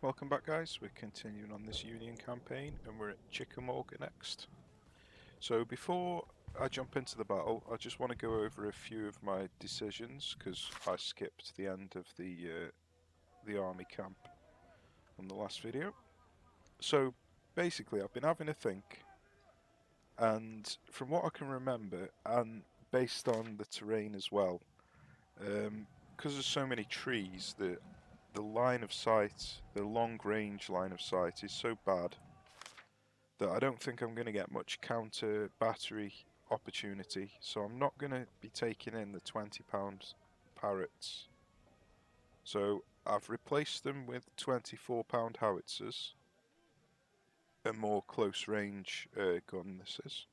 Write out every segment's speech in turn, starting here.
Welcome back, guys. We're continuing on this Union campaign and we're at Chickmauga next. So before I jump into the battle, I just want to go over a few of my decisions because I skipped the end of the army camp from the last video. So basically I've been having a think, and from what I can remember and based on the terrain as well, because there's so many trees, the line of sight, the long range line of sight is so bad that I don't think I'm going to get much counter battery opportunity, so I'm not going to be taking in the £20 parrots. So I've replaced them with £24 howitzers, a more close range gun this is,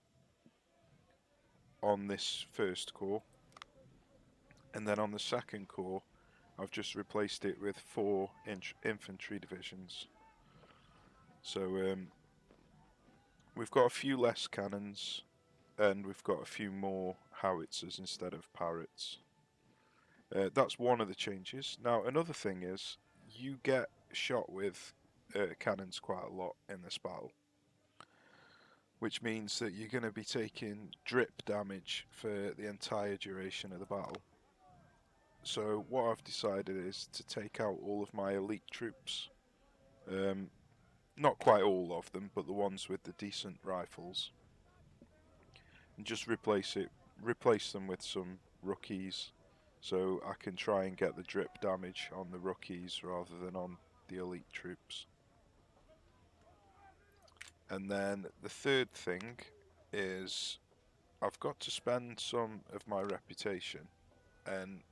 on this first corps, and then on the second corps I've just replaced it with 4 infantry divisions. So we've got a few less cannons and we've got a few more howitzers instead of parrots. That's one of the changes. Now another thing is you get shot with cannons quite a lot in this battle, which means that you're going to be taking drip damage for the entire duration of the battle. So what I've decided is to take out all of my elite troops. Not quite all of them, but the ones with the decent rifles, and just replace them with some rookies, so I can try and get the drip damage on the rookies rather than on the elite troops. And then the third thing is I've got to spend some of my reputation, and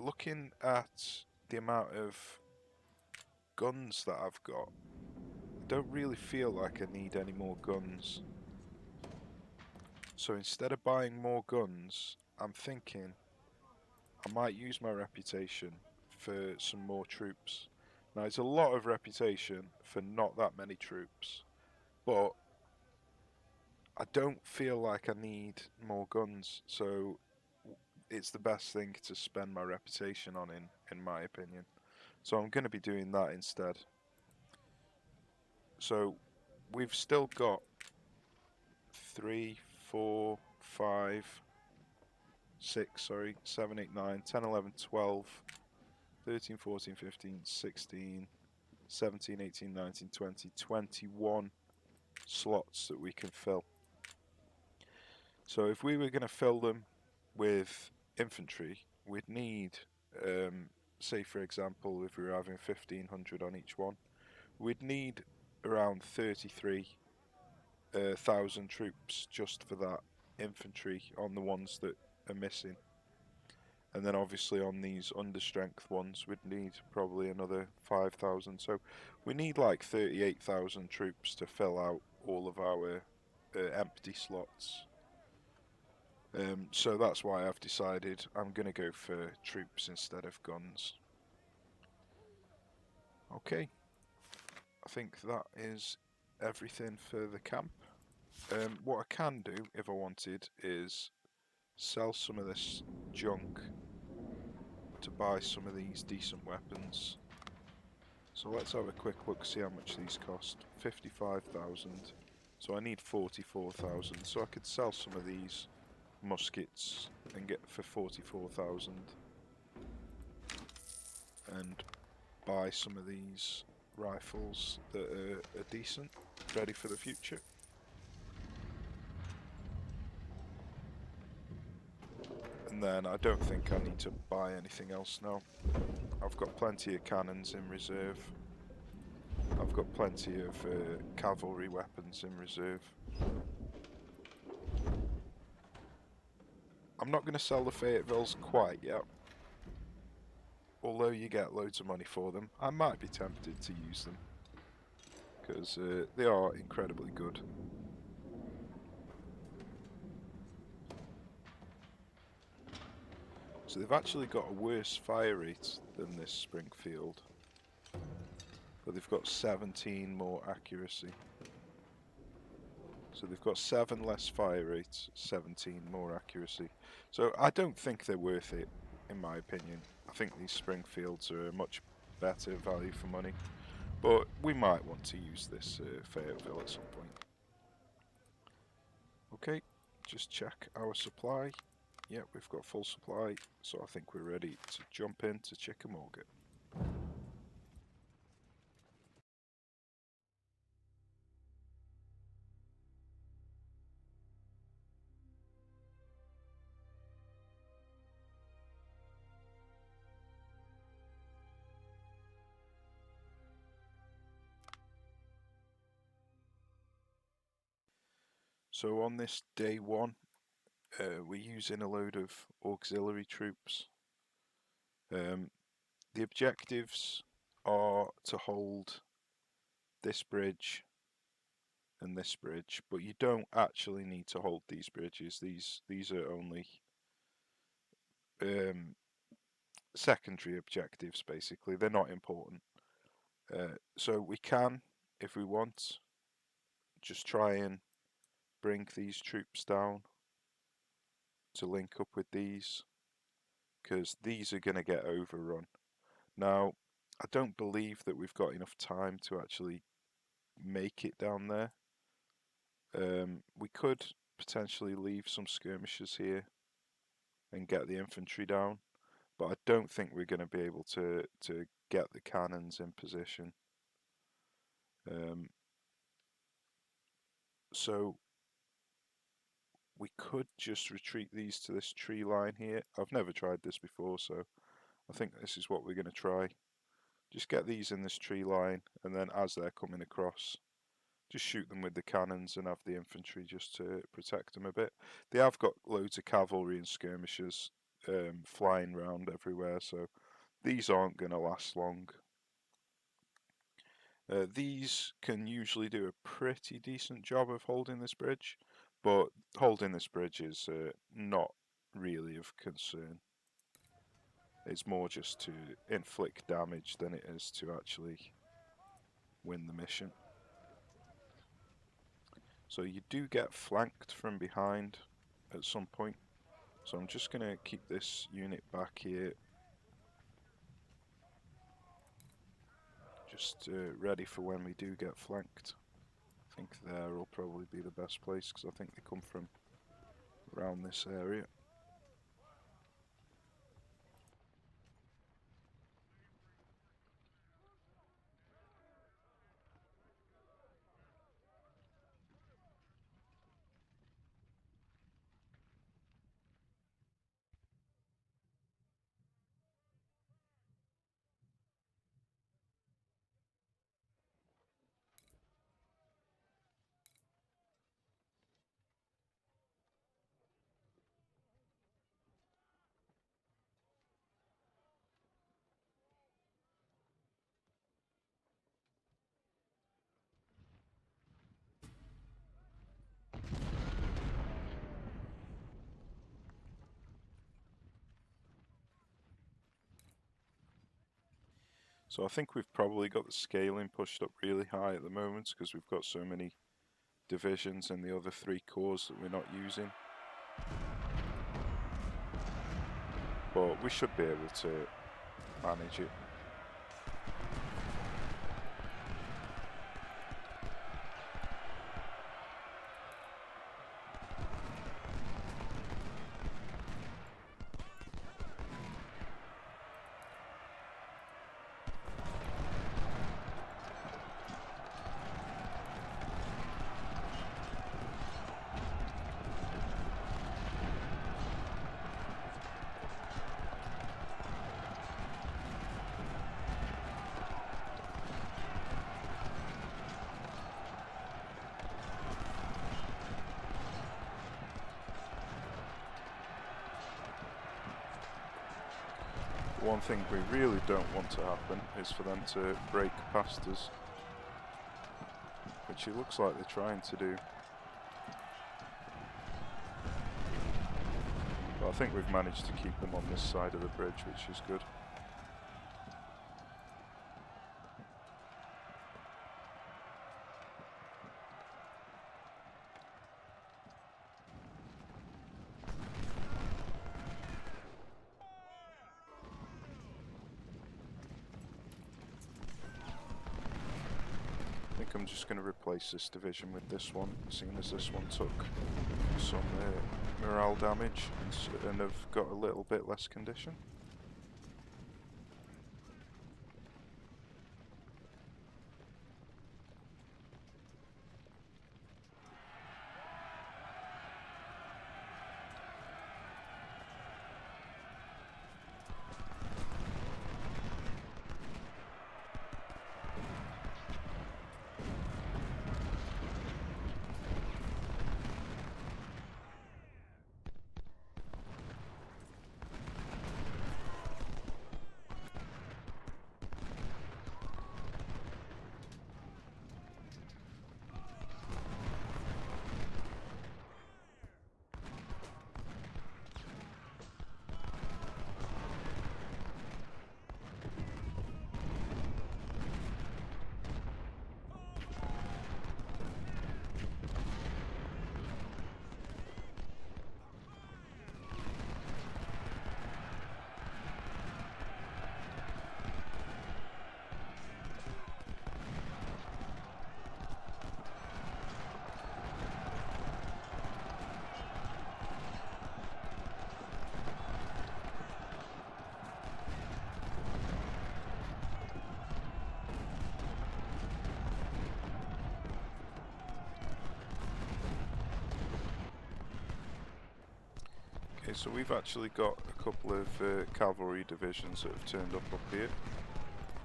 looking at the amount of guns that I've got, I don't really feel like I need any more guns. So instead of buying more guns, I'm thinking I might use my reputation for some more troops. Now it's a lot of reputation for not that many troops, but I don't feel like I need more guns, so it's the best thing to spend my reputation on, in my opinion. So I'm going to be doing that instead. So we've still got 3, 4, 5, 6, sorry, 7, 8, 9, 10, 11, 12, 13, 14, 15, 16, 17, 18, 19, 20, 21 slots that we can fill. So if we were going to fill them with infantry, we'd need, say for example, if we were having 1500 on each one, we'd need around 33,000 troops just for that infantry on the ones that are missing. And then obviously on these understrength ones we'd need probably another 5,000. So we need like 38,000 troops to fill out all of our empty slots. So that's why I've decided I'm going to go for troops instead of guns. Okay, I think that is everything for the camp. What I can do if I wanted is sell some of this junk to buy some of these decent weapons. So let's have a quick look, see how much these cost. 55,000. So I need 44,000. So I could sell some of these muskets and get for 44,000. And buy some of these rifles that are decent, ready for the future. And then I don't think I need to buy anything else now. I've got plenty of cannons in reserve. I've got plenty of cavalry weapons in reserve. I'm not going to sell the Fayettevilles quite yet. Although you get loads of money for them, I might be tempted to use them. Because they are incredibly good. So they've actually got a worse fire rate than this Springfield, but they've got 17 more accuracy. So they've got 7 less fire rates, 17 more accuracy. So I don't think they're worth it, in my opinion. I think these Springfields are a much better value for money. But we might want to use this Fayetteville at some point. Okay, just check our supply. Yeah, we've got full supply, so I think we're ready to jump into Chickmauga. So on this day one, we're using a load of auxiliary troops. The objectives are to hold this bridge and this bridge, but you don't actually need to hold these bridges. These are only secondary objectives, basically. They're not important. So we can, if we want, just try and bring these troops down to link up with these, because these are going to get overrun. Now, I don't believe that we've got enough time to actually make it down there. We could potentially leave some skirmishers here and get the infantry down, but I don't think we're going to be able to get the cannons in position. So we could just retreat these to this tree line here. I've never tried this before, so I think this is what we're going to try. Just get these in this tree line, and then as they're coming across, just shoot them with the cannons and have the infantry just to protect them a bit. They have got loads of cavalry and skirmishers flying around everywhere, so these aren't going to last long. These can usually do a pretty decent job of holding this bridge, but holding this bridge is not really of concern. It's more just to inflict damage than it is to actually win the mission. So you do get flanked from behind at some point. So I'm just going to keep this unit back here. Just ready for when we do get flanked. I think there will probably be the best place because I think they come from around this area. So I think we've probably got the scaling pushed up really high at the moment because we've got so many divisions and the other 3 corps that we're not using. But we should be able to manage it. One thing we really don't want to happen is for them to break past us, which it looks like they're trying to do. But I think we've managed to keep them on this side of the bridge, which is good. think I'm just going to replace this division with this one, seeing as this one took some morale damage and have got a little bit less condition. Okay, so we've actually got a couple of cavalry divisions that have turned up here.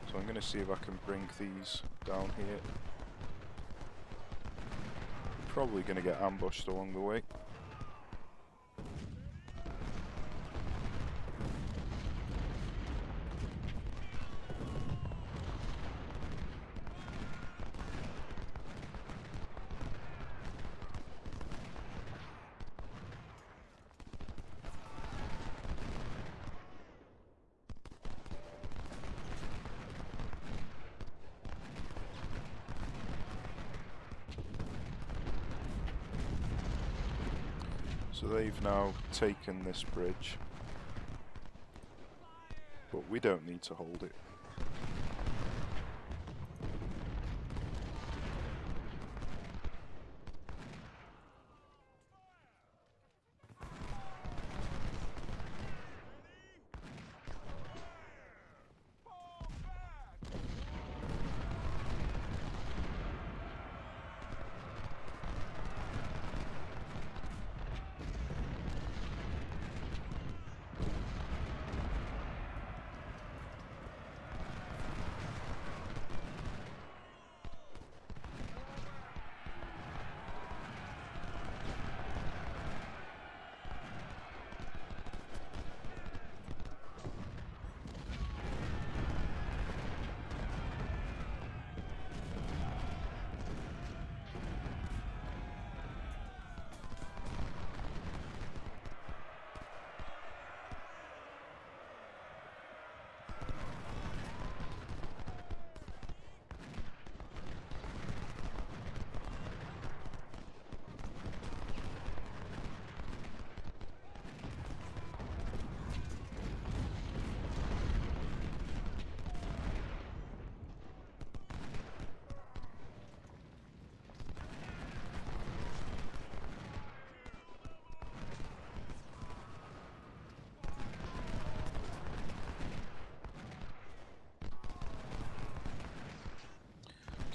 So I'm going to see if I can bring these down here. Probably going to get ambushed along the way. So they've now taken this bridge, but we don't need to hold it.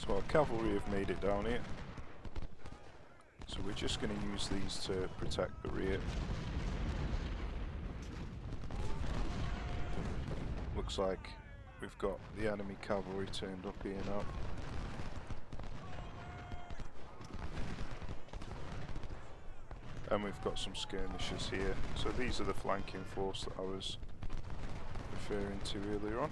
So our cavalry have made it down here. So we're just going to use these to protect the rear. Looks like we've got the enemy cavalry turned up here now. And we've got some skirmishers here. So these are the flanking force that I was referring to earlier on.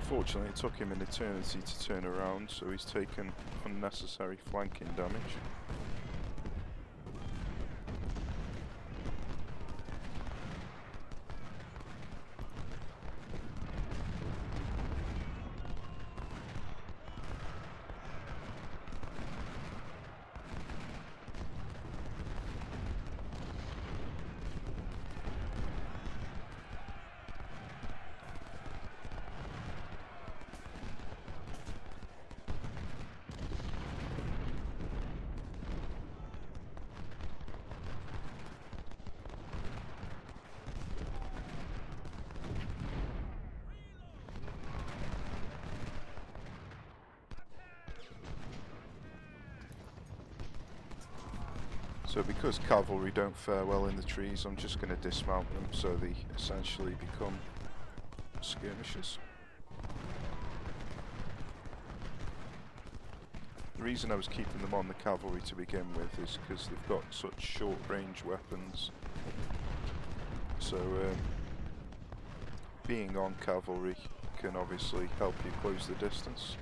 Unfortunately, it took him an eternity to turn around, so he's taken unnecessary flanking damage. So because cavalry don't fare well in the trees, I'm just going to dismount them so they essentially become skirmishers. The reason I was keeping them on the cavalry to begin with is because they've got such short range weapons. So being on cavalry can obviously help you close the distance.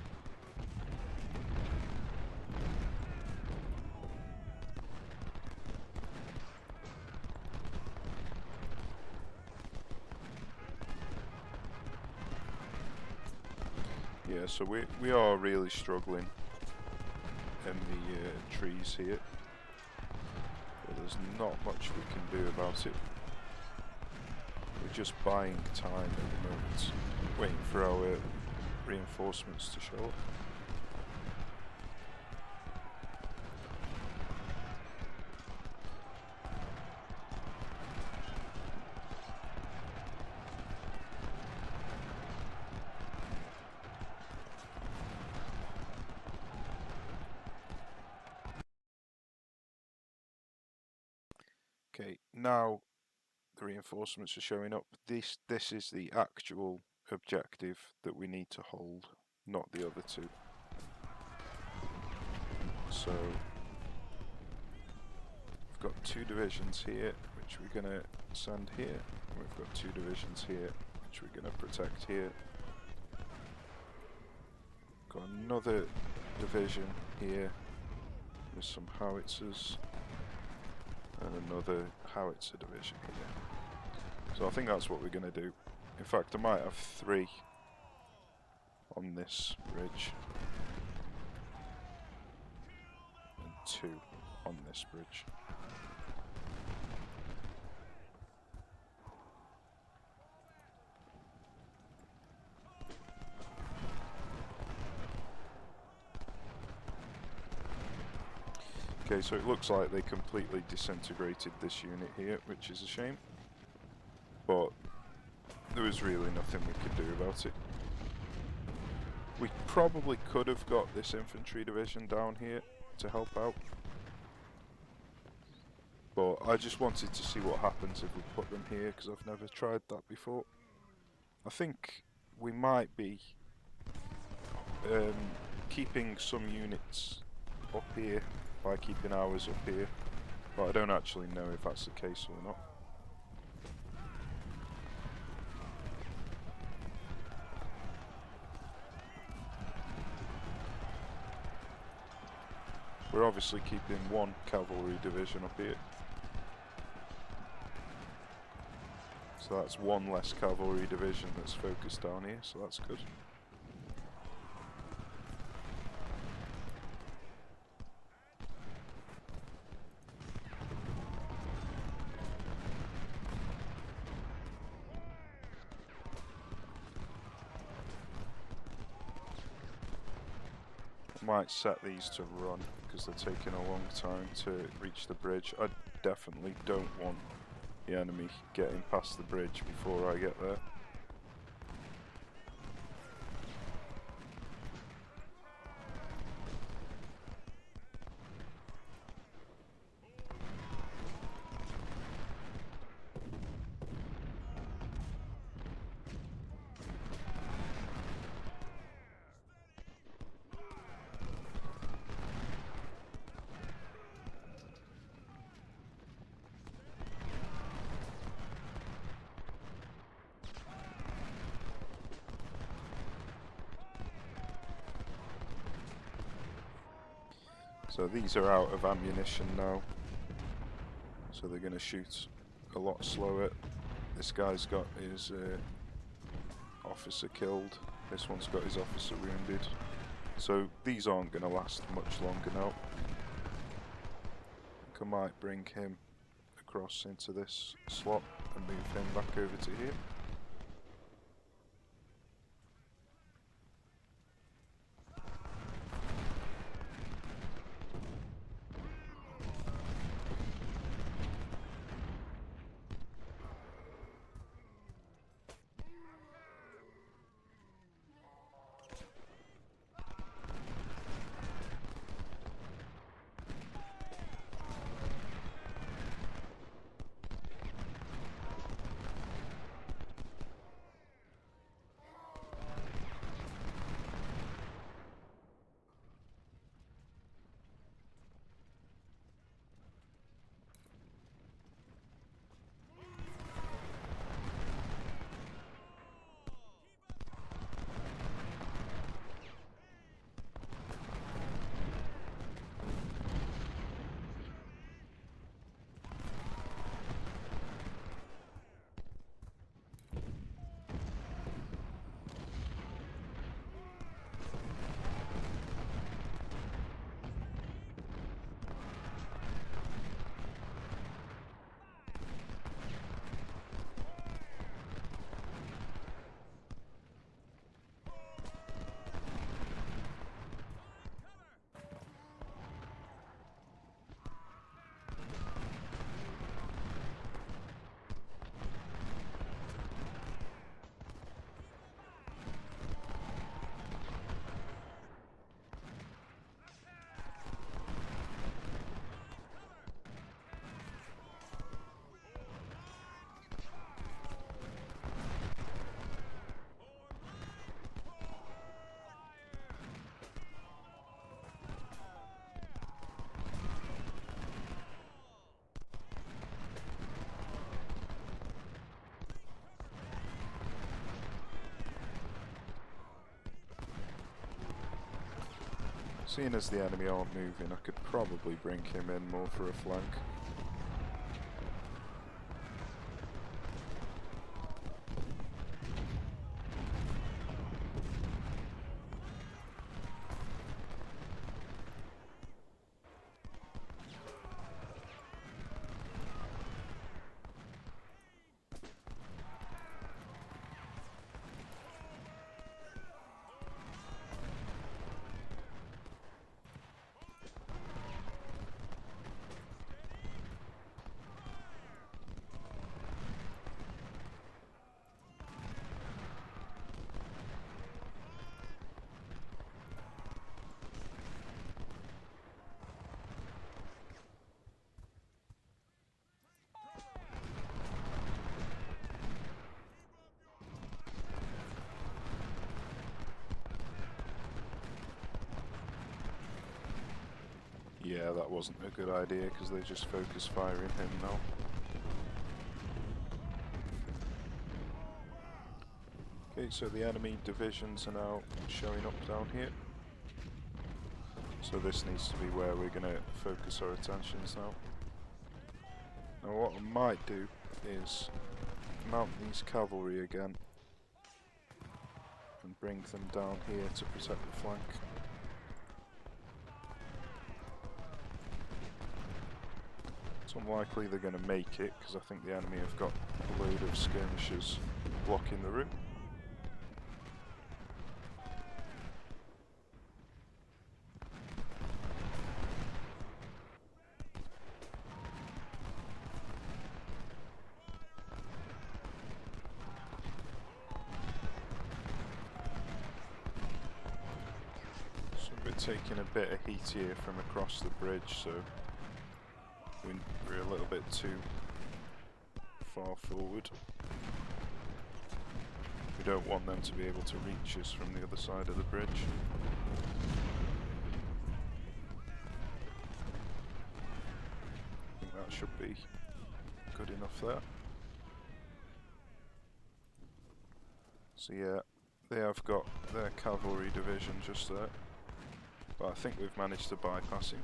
Yeah, so we are really struggling in the trees here. But there's not much we can do about it. We're just buying time at the moment, waiting for our reinforcements to show up. Okay, now the reinforcements are showing up. This is the actual objective that we need to hold, not the other two. So we've got 2 divisions here, which we're going to send here. And we've got 2 divisions here, which we're going to protect here. Got another division here with some howitzers. And another howitzer division here. So I think that's what we're going to do. In fact, I might have 3 on this bridge. And 2 on this bridge. Okay, so it looks like they completely disintegrated this unit here, which is a shame. But there was really nothing we could do about it. We probably could have got this infantry division down here to help out. But I just wanted to see what happens if we put them here, because I've never tried that before. I think we might be keeping some units up here by keeping ours up here, but I don't actually know if that's the case or not. We're obviously keeping 1 cavalry division up here. So that's 1 less cavalry division that's focused down here, so that's good. Might set these to run because they're taking a long time to reach the bridge. I definitely don't want the enemy getting past the bridge before I get there. So these are out of ammunition now, so they're going to shoot a lot slower. This guy's got his officer killed, this one's got his officer wounded, so these aren't going to last much longer now. I think I might bring him across into this slot and move him back over to here. Seeing as the enemy aren't moving, I could probably bring him in more for a flank. Yeah, that wasn't a good idea because they just focus firing him now. Okay, so the enemy divisions are now showing up down here. So this needs to be where we're going to focus our attentions now. Now what I might do is mount these cavalry again and bring them down here to protect the flank. It's unlikely they're going to make it because I think the enemy have got a load of skirmishers blocking the route. Taking a bit of heat here from across the bridge, so we're a little bit too far forward. We don't want them to be able to reach us from the other side of the bridge. I think that should be good enough there. So yeah, they have got their cavalry division just there. But I think we've managed to bypass him.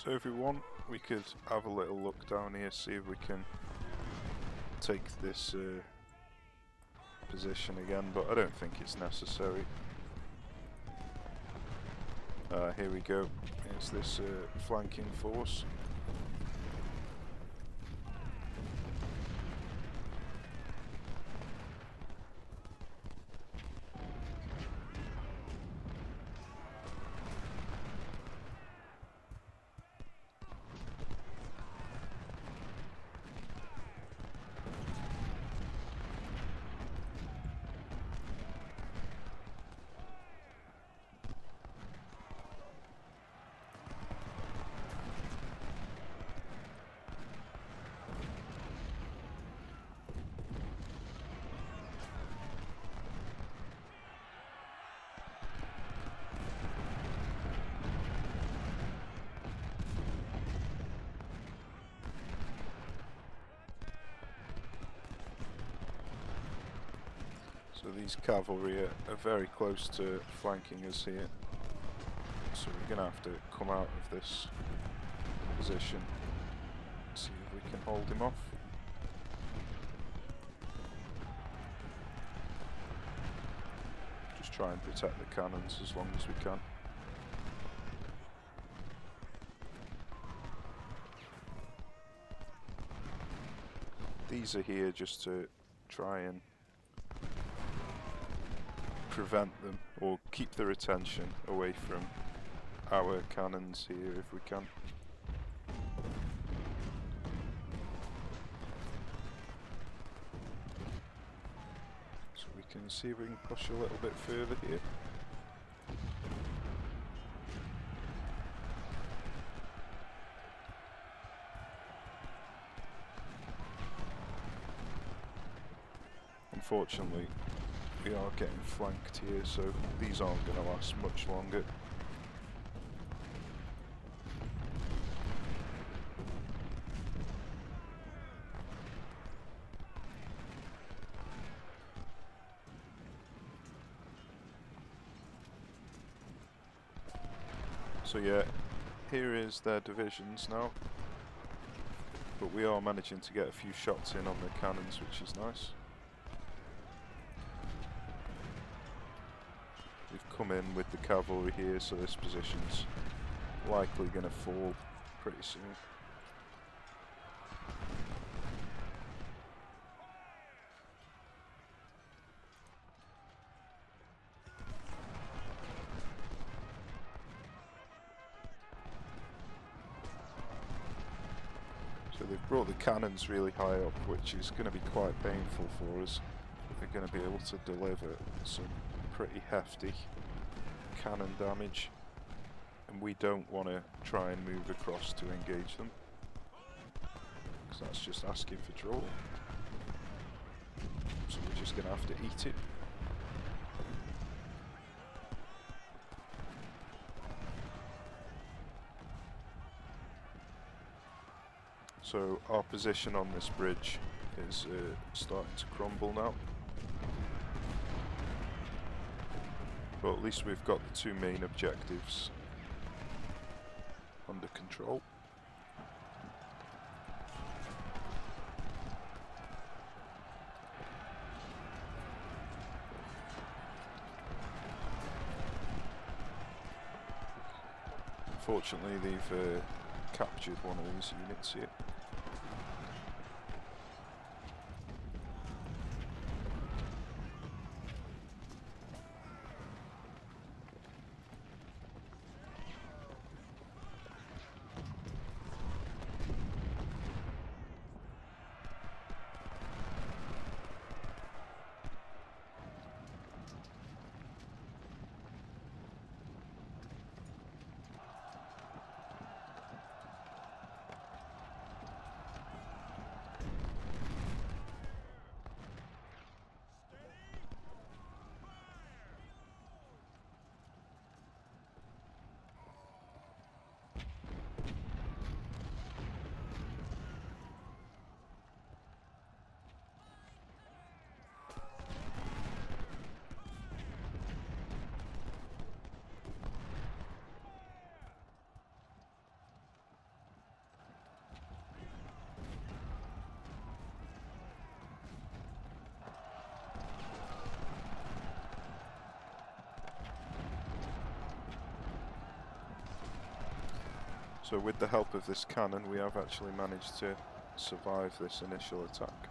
So if we want, we could have a little look down here, see if we can take this position again, but I don't think it's necessary. Here we go. Here's this flanking force. So these cavalry are very close to flanking us here. So we're going to have to come out of this position, see if we can hold him off. Just try and protect the cannons as long as we can. These are here just to try and prevent them or keep their attention away from our cannons here if we can. So we can see if we can push a little bit further here. Unfortunately, we are getting flanked here, so these aren't going to last much longer. So yeah, here is their divisions now, but we are managing to get a few shots in on the cannons, which is nice. We've come in with the cavalry here, so this position's likely going to fall pretty soon. So they've brought the cannons really high up, which is going to be quite painful for us. They're going to be able to deliver some pretty hefty cannon damage, and we don't want to try and move across to engage them, because that's just asking for trouble. So we're just going to have to eat it. So our position on this bridge is starting to crumble now. But at least we've got the two main objectives under control. Unfortunately, they've captured one of these units here. So with the help of this cannon, we have actually managed to survive this initial attack.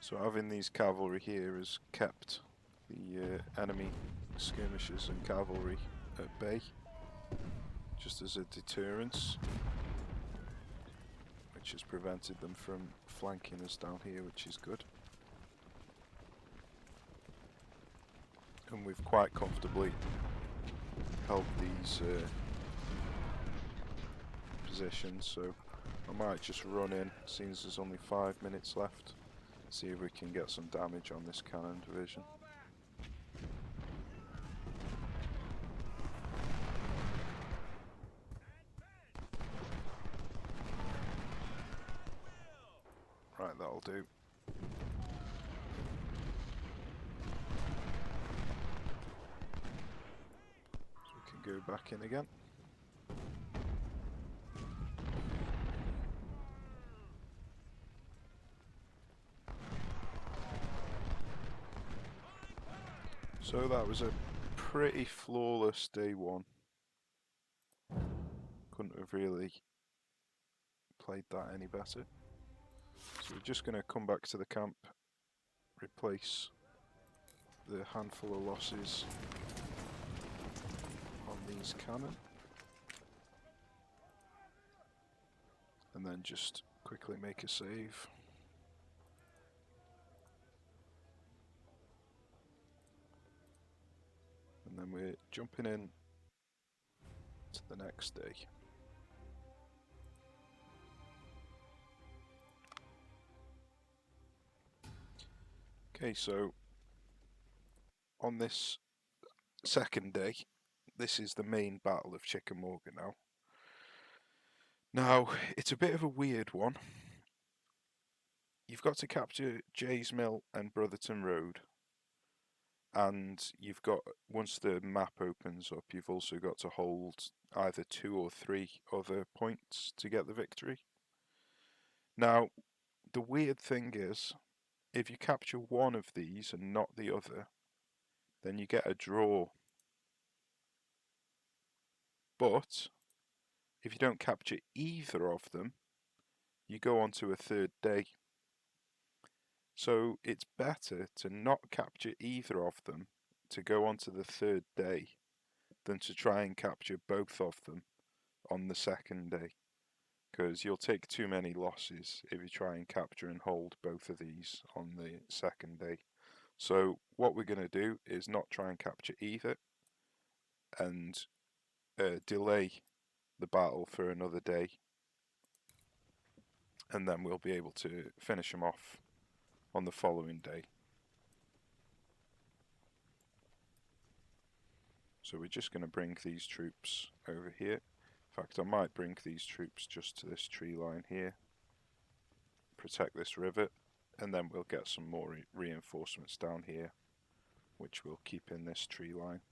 So having these cavalry here has kept the enemy skirmishers and cavalry at bay, just as a deterrence, which has prevented them from flanking us down here, which is good. And we've quite comfortably held these positions, so I might just run in, since there's only 5 minutes left, see if we can get some damage on this cannon division. Right, that'll do. So we can go back in again. So that was a pretty flawless day one. Couldn't have really played that any better. So we're just going to come back to the camp, replace the handful of losses on these cannon, and then just quickly make a save. And then we're jumping in to the next day. Okay, so on this second day, this is the main battle of Chickmauga now. Now, it's a bit of a weird one. You've got to capture Jay's Mill and Brotherton Road, and you've got, once the map opens up, you've also got to hold either 2 or 3 other points to get the victory. Now, the weird thing is, if you capture one of these and not the other, then you get a draw. But if you don't capture either of them, you go on to a third day. So it's better to not capture either of them to go on to the third day than to try and capture both of them on the second day, because you'll take too many losses if you try and capture and hold both of these on the second day. So what we're going to do is not try and capture either and delay the battle for another day, and then we'll be able to finish them off on the following day. So we're just going to bring these troops over here. In fact, I might bring these troops just to this tree line here, protect this rivet, and then we'll get some more reinforcements down here, which we'll keep in this tree line.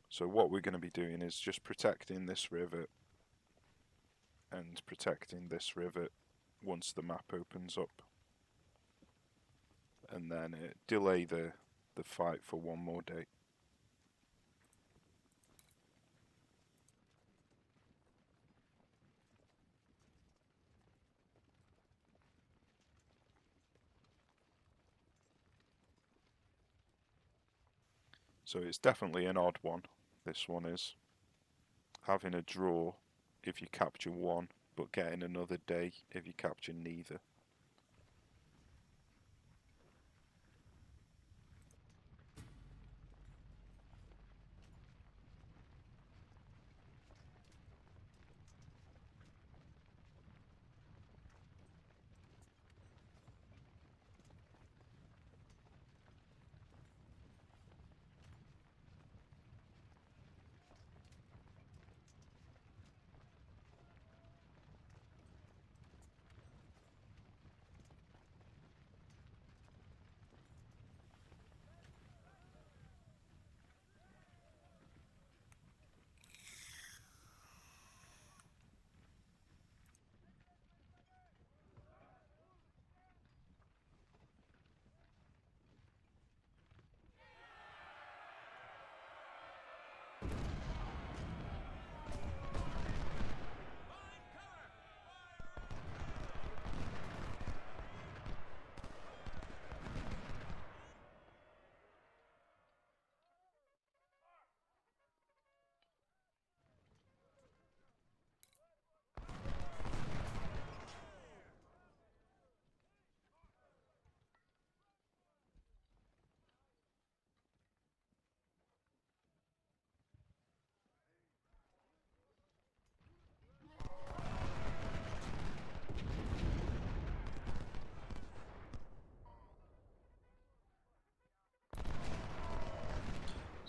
So what we're going to be doing is just protecting this rivet and protecting this rivet once the map opens up, and then delay the fight for one more day. So it's definitely an odd one, this one is. Having a draw if you capture one, but getting another day if you capture neither.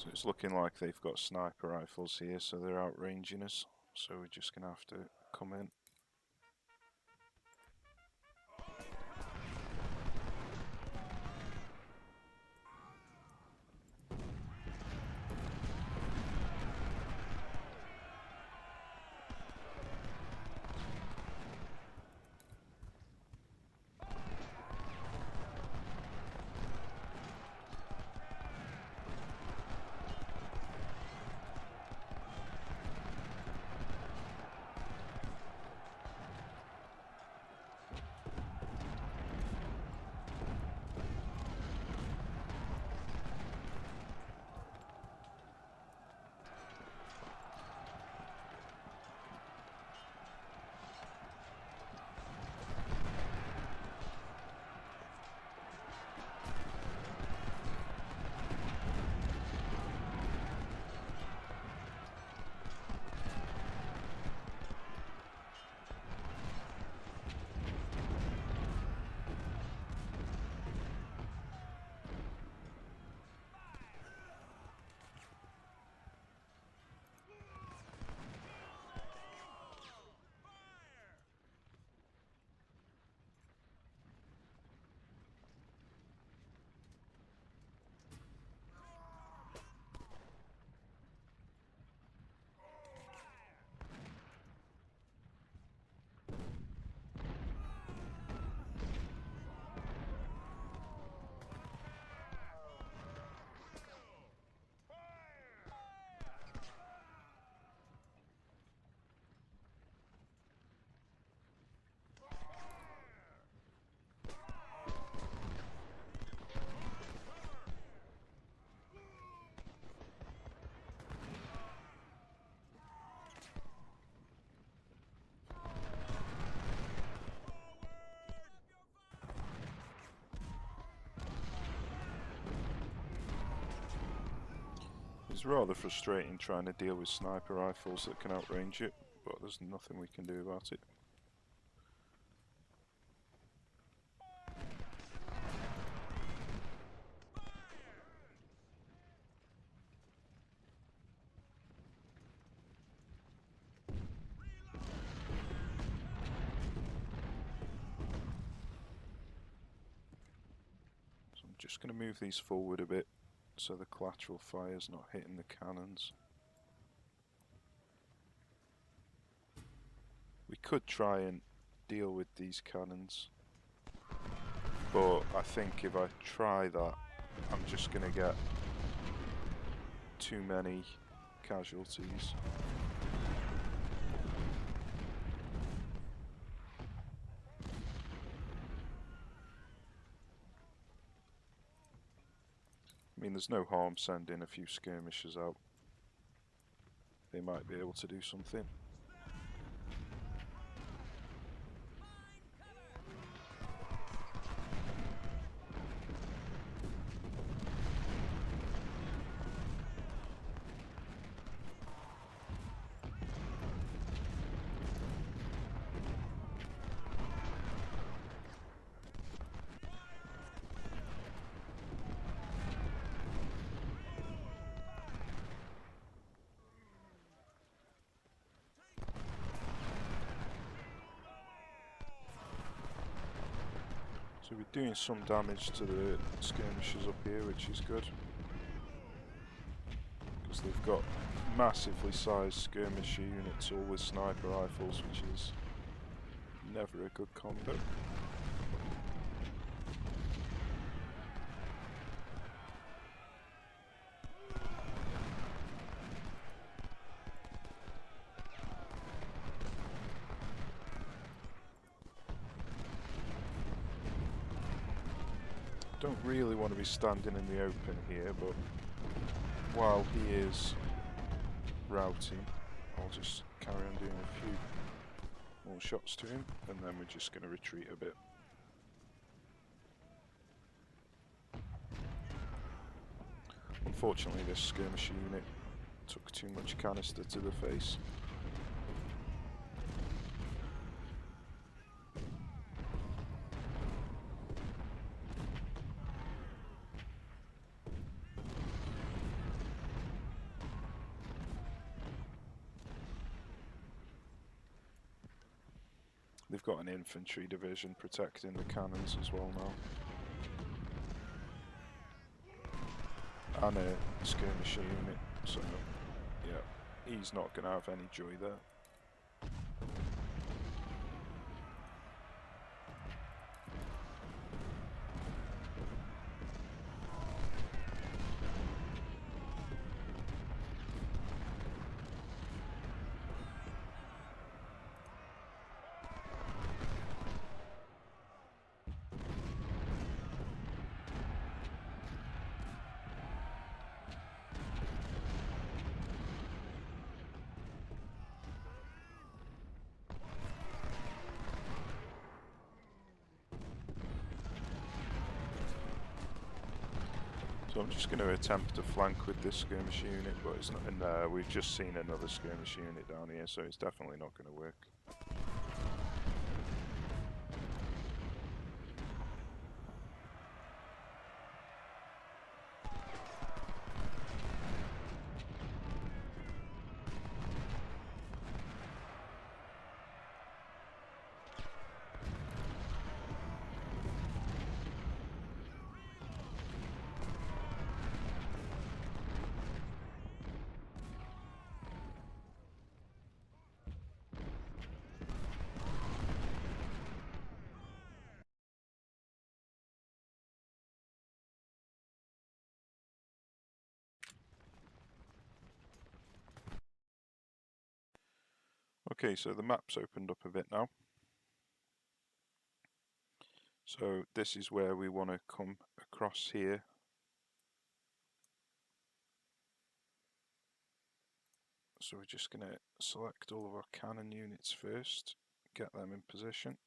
So it's looking like they've got sniper rifles here, so they're outranging us. So we're just going to have to come in. It's rather frustrating trying to deal with sniper rifles that can outrange it, but there's nothing we can do about it. So I'm just going to move these forward a bit so the collateral fire's not hitting the cannons. We could try and deal with these cannons, but I think if I try that, I'm just going to get too many casualties. I mean, there's no harm sending a few skirmishers out. They might be able to do something. So we're doing some damage to the skirmishers up here, which is good, because they've got massively sized skirmisher units all with sniper rifles, which is never a good combo. Don't really want to be standing in the open here, but while he is routing, I'll just carry on doing a few more shots to him, and then we're just going to retreat a bit. Unfortunately, this skirmisher unit took too much canister to the face. They've got an infantry division protecting the cannons as well now. And a skirmisher unit, so yeah, he's not going to have any joy there. So I'm just going to attempt to flank with this skirmish unit, but it's not. And we've just seen another skirmish unit down here, so it's definitely not going to work. Okay, so the map's opened up a bit now. So this is where we want to come across here. So we're just going to select all of our cannon units first, get them in position.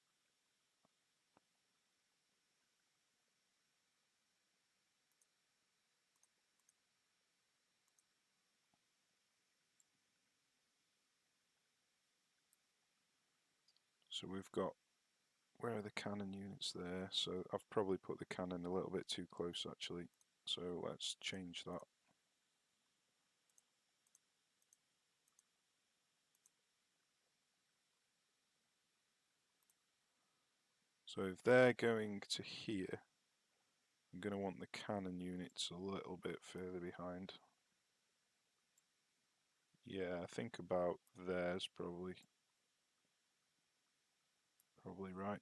So we've got, where are the cannon units there? So I've probably put the cannon a little bit too close actually. So let's change that. So if they're going to here, I'm going to want the cannon units a little bit further behind. Yeah, I think about there's probably right.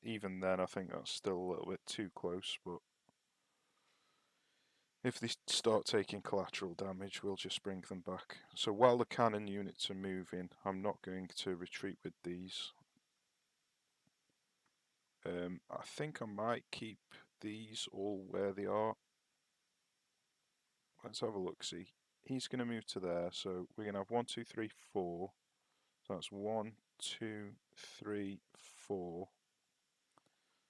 Even then, I think that's still a little bit too close, but if they start taking collateral damage, we'll just bring them back. So while the cannon units are moving, I'm not going to retreat with these. I think I might keep these all where they are. Let's have a look, see. He's going to move to there, so we're going to have 1, 2, 3, 4. So that's 1, 2, 3, 4.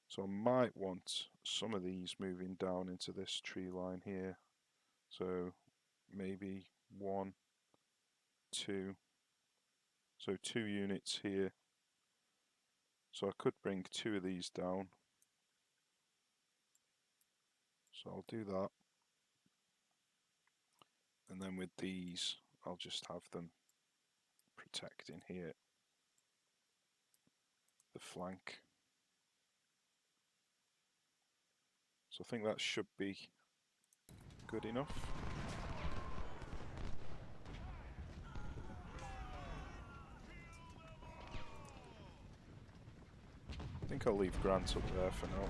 So I might want some of these moving down into this tree line here. So maybe 1, 2. So 2 units here. So I could bring 2 of these down. So I'll do that. And then with these, I'll just have them protecting here, the flank. So I think that should be good enough. I think I'll leave Grant up there for now.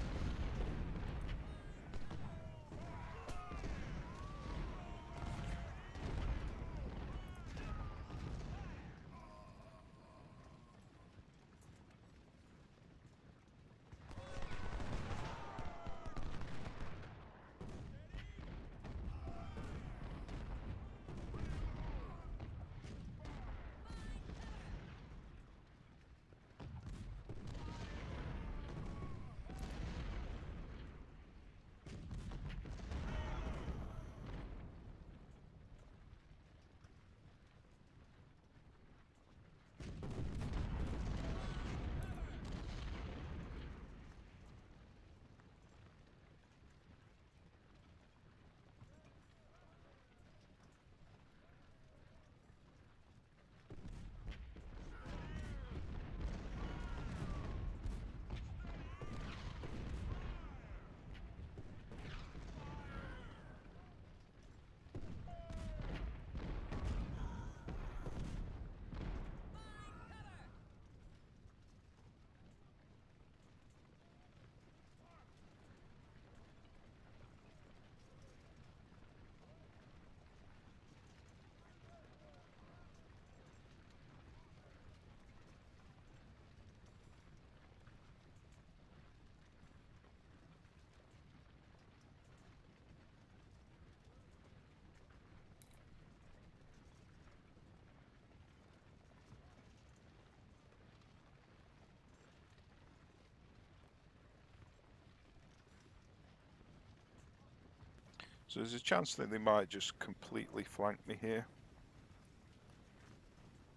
So there's a chance that they might just completely flank me here.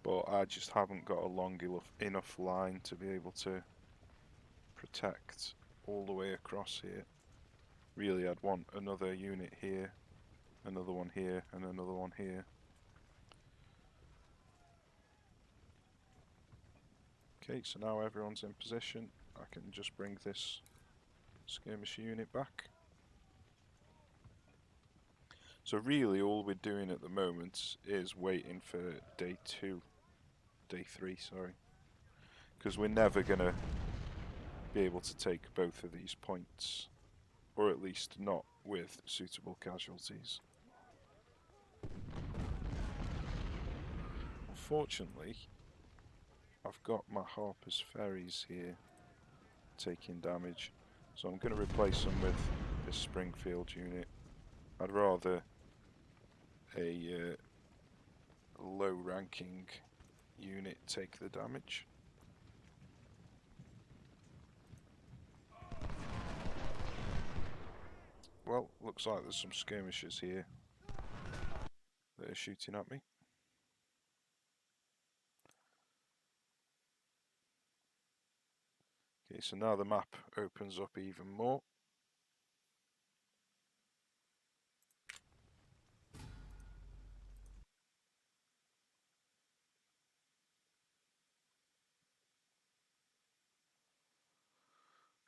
But I just haven't got a long enough line to be able to protect all the way across here. Really, I'd want another unit here, another one here, and another one here. Okay, so now everyone's in position. I can just bring this skirmish unit back. So really all we're doing at the moment is waiting for day 3, sorry. Because we're never going to be able to take both of these points. Or at least not with suitable casualties. Unfortunately, I've got my Harper's Ferries here taking damage. So I'm going to replace them with this Springfield unit. I'd rather a low-ranking unit take the damage. Well, looks like there's some skirmishers here that are shooting at me. Okay, so now the map opens up even more.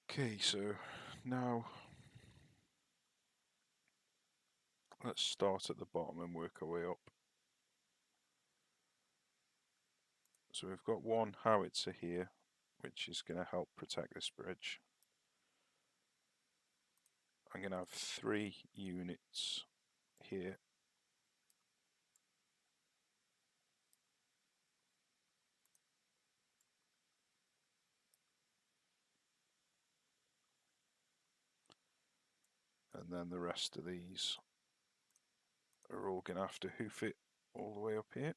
Okay, so now let's start at the bottom and work our way up. So we've got one howitzer here, which is going to help protect this bridge. I'm going to have 3 units here. And then the rest of these are all going to have to hoof it all the way up here.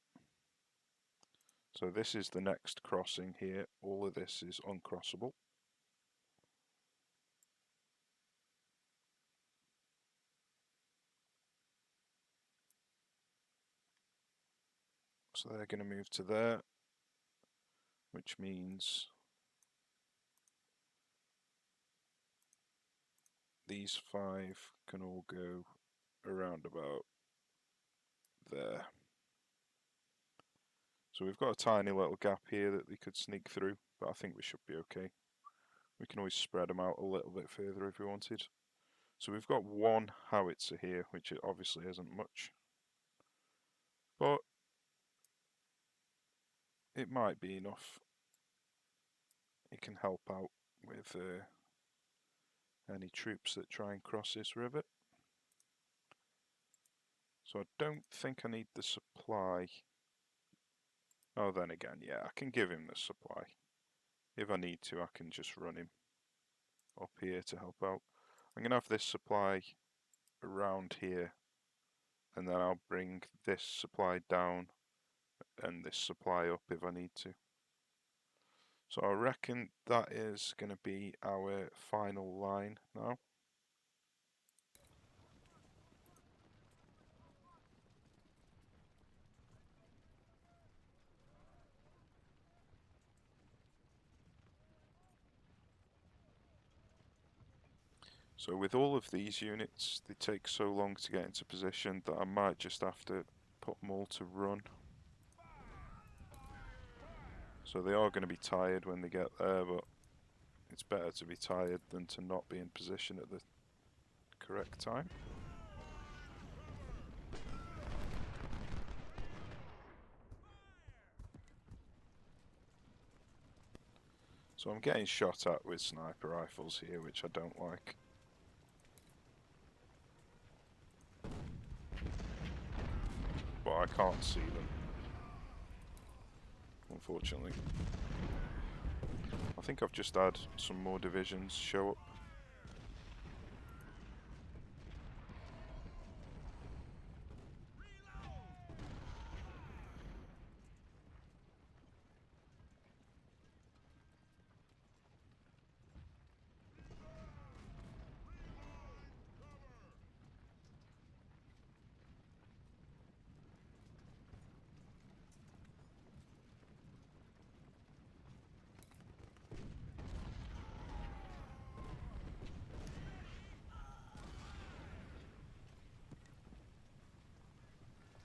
So this is the next crossing here. All of this is uncrossable. So they're going to move to there, which means these 5 can all go around about there. So we've got a tiny little gap here that they could sneak through, but I think we should be okay. We can always spread them out a little bit further if we wanted. So we've got 1 howitzer here, which obviously isn't much, but it might be enough. It can help out with any troops that try and cross this river. So I don't think I need the supply. Oh, then again, yeah, I can give him the supply. If I need to, I can just run him up here to help out. I'm going to have this supply around here, and then I'll bring this supply down and this supply up if I need to. So I reckon that is going to be our final line now. So with all of these units, they take so long to get into position that I might just have to put them all to run. So they are going to be tired when they get there, but it's better to be tired than to not be in position at the correct time. So I'm getting shot at with sniper rifles here, which I don't like. But I can't see them, unfortunately. I think I've just had some more divisions show up.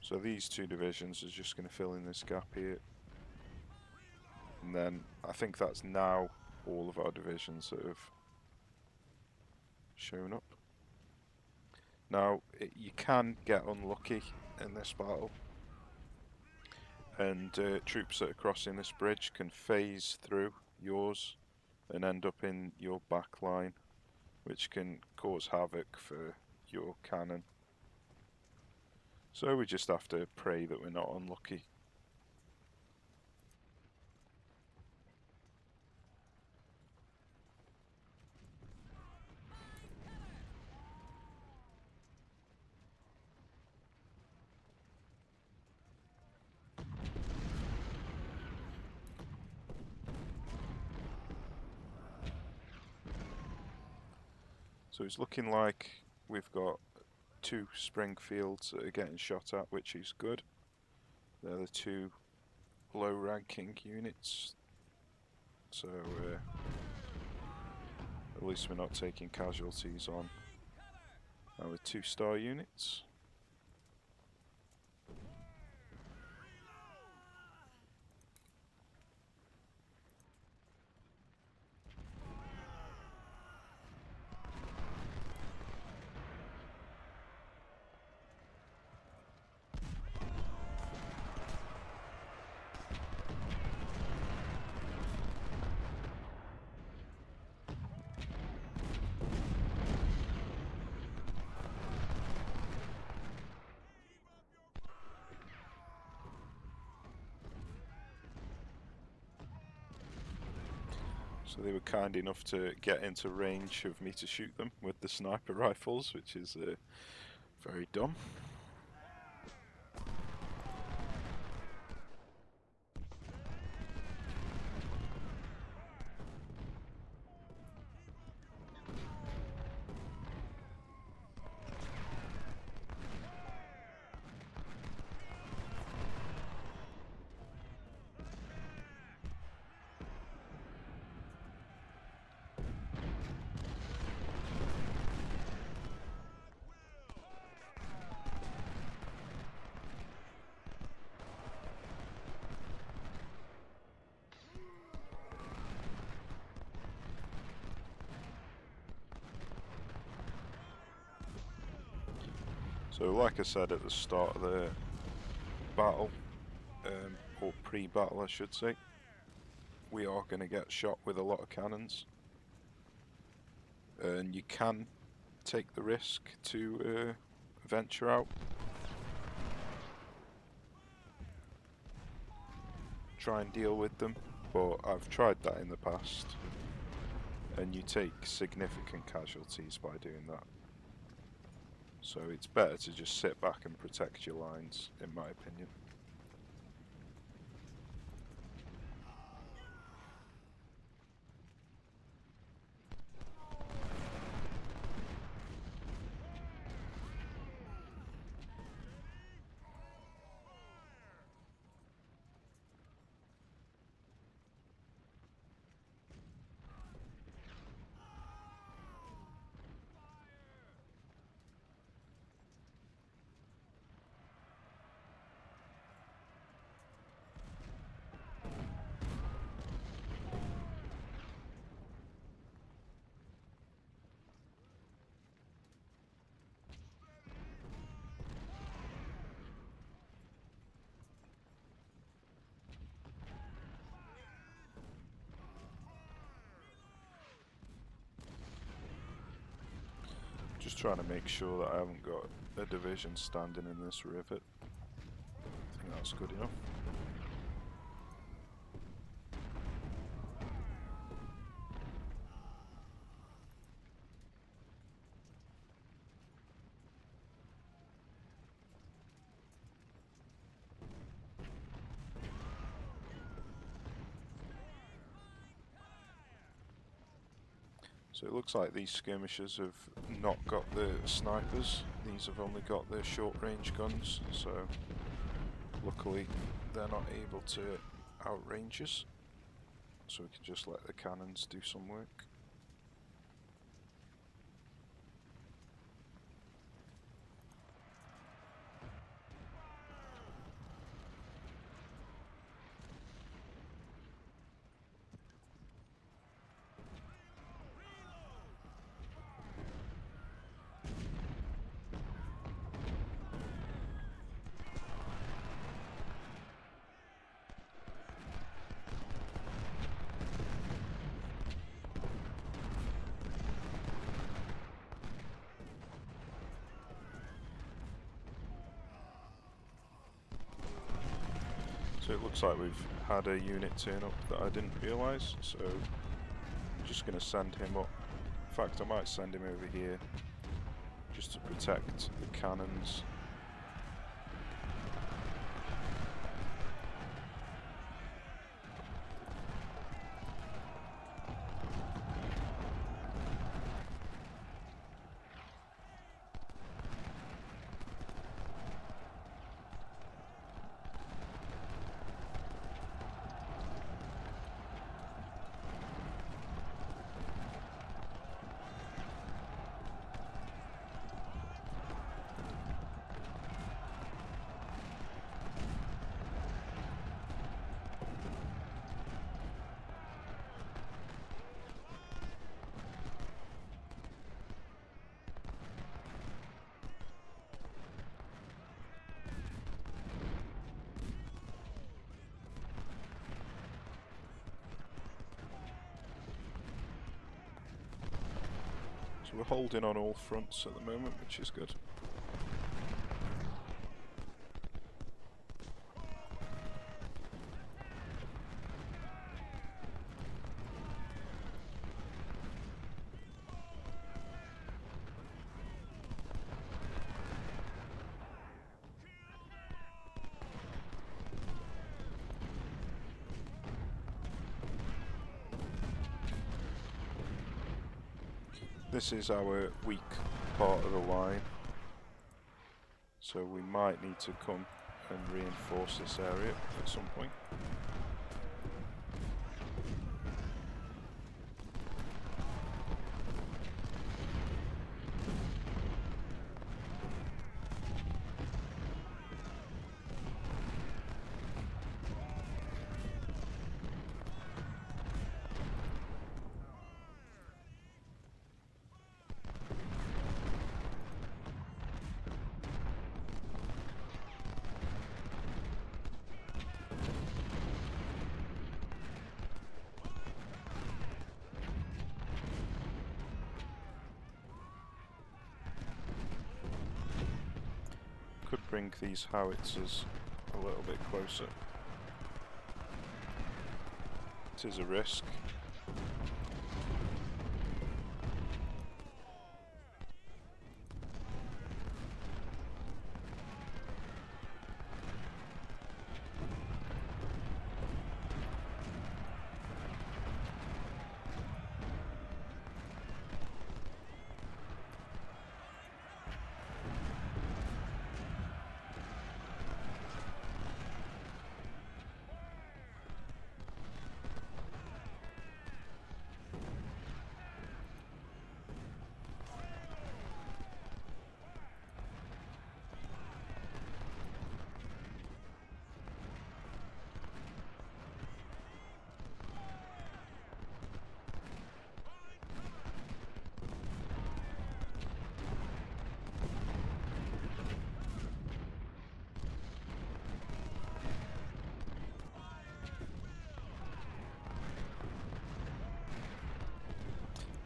So these two divisions are just going to fill in this gap here. And then I think that's now all of our divisions that have shown up. Now, you can get unlucky in this battle, and troops that are crossing this bridge can phase through yours and end up in your back line, which can cause havoc for your cannon. So we just have to pray that we're not unlucky. So it's looking like we've got 2 Springfields that are getting shot at, which is good. They're the 2 low ranking units, so at least we're not taking casualties on our 2-star units. So they were kind enough to get into range of me to shoot them with the sniper rifles, which is very dumb. So like I said at the start of the battle, or pre-battle I should say, we are going to get shot with a lot of cannons. And you can take the risk to venture out. Try and deal with them, but I've tried that in the past, and you take significant casualties by doing that. So it's better to just sit back and protect your lines, in my opinion. Just trying to make sure that I haven't got a division standing in this rivet. I think that's good enough. So it looks like these skirmishers have not got the snipers, these have only got the short range guns, so luckily they're not able to outrange us, so we can just let the cannons do some work. So it looks like we've had a unit turn up that I didn't realise, so I'm just going to send him up. In fact, I might send him over here just to protect the cannons. So we're holding on all fronts at the moment, which is good. This is our weak part of the line, so we might need to come and reinforce this area at some point. Could bring these howitzers a little bit closer. It is a risk.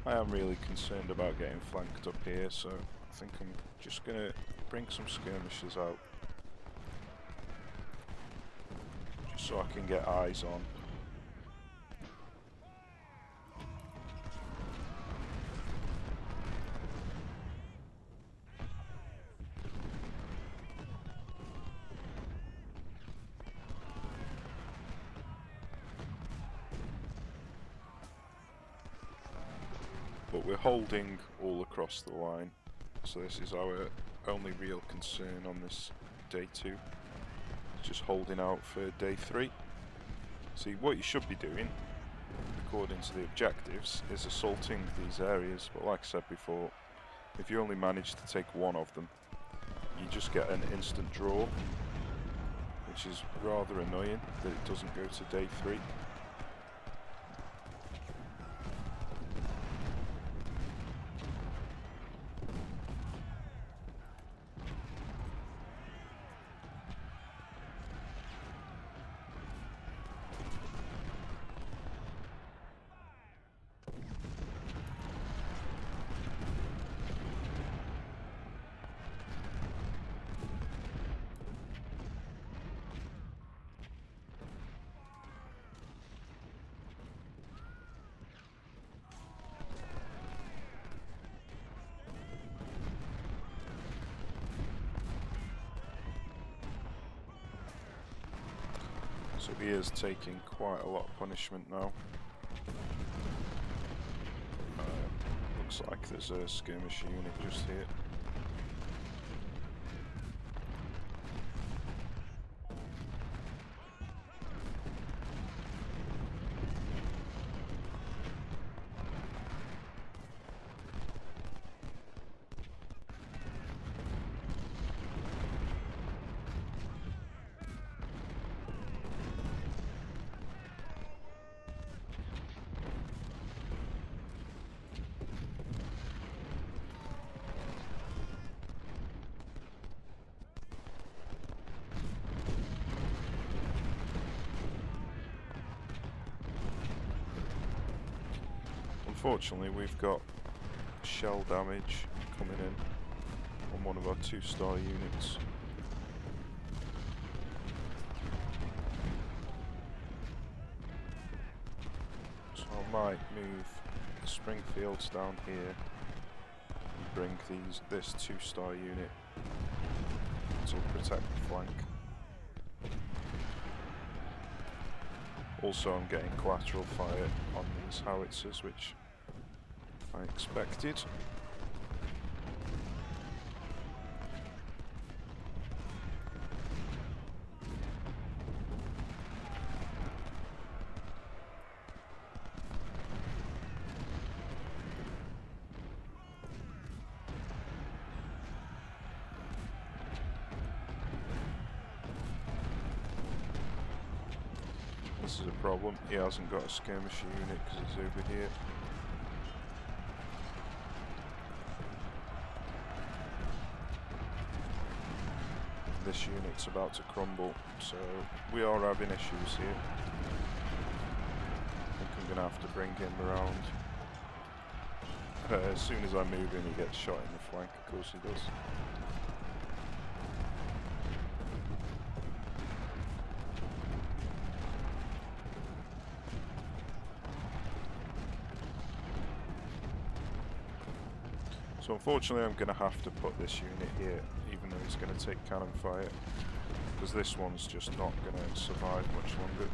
I am really concerned about getting flanked up here, so I think I'm just going to bring some skirmishers out, just so I can get eyes on. But we're holding all across the line, so this is our only real concern on this day 2. Just holding out for day 3. See, what you should be doing, according to the objectives, is assaulting these areas, but like I said before, if you only manage to take one of them, you just get an instant draw, which is rather annoying that it doesn't go to day 3. So he is taking quite a lot of punishment now. Looks like there's a skirmish unit just here. Unfortunately, we've got shell damage coming in on one of our 2-star units. So I might move the Springfields down here and bring this 2-star unit to protect the flank. Also, I'm getting collateral fire on these howitzers, which I expected. This is a problem. He hasn't got a skirmisher unit because he's over here. This unit's about to crumble, so we are having issues here. I think I'm going to have to bring him around. As soon as I move in, he gets shot in the flank, of course he does. So unfortunately I'm going to have to put this unit here, even though it's going to take cannon fire, because this one's just not going to survive much longer.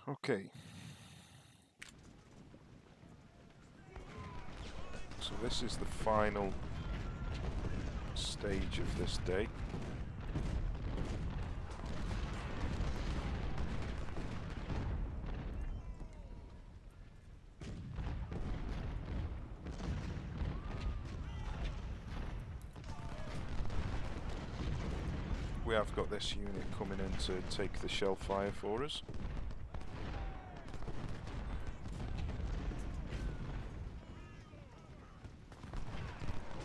Okay. So this is the final stage of this day. We have got this unit coming in to take the shell fire for us.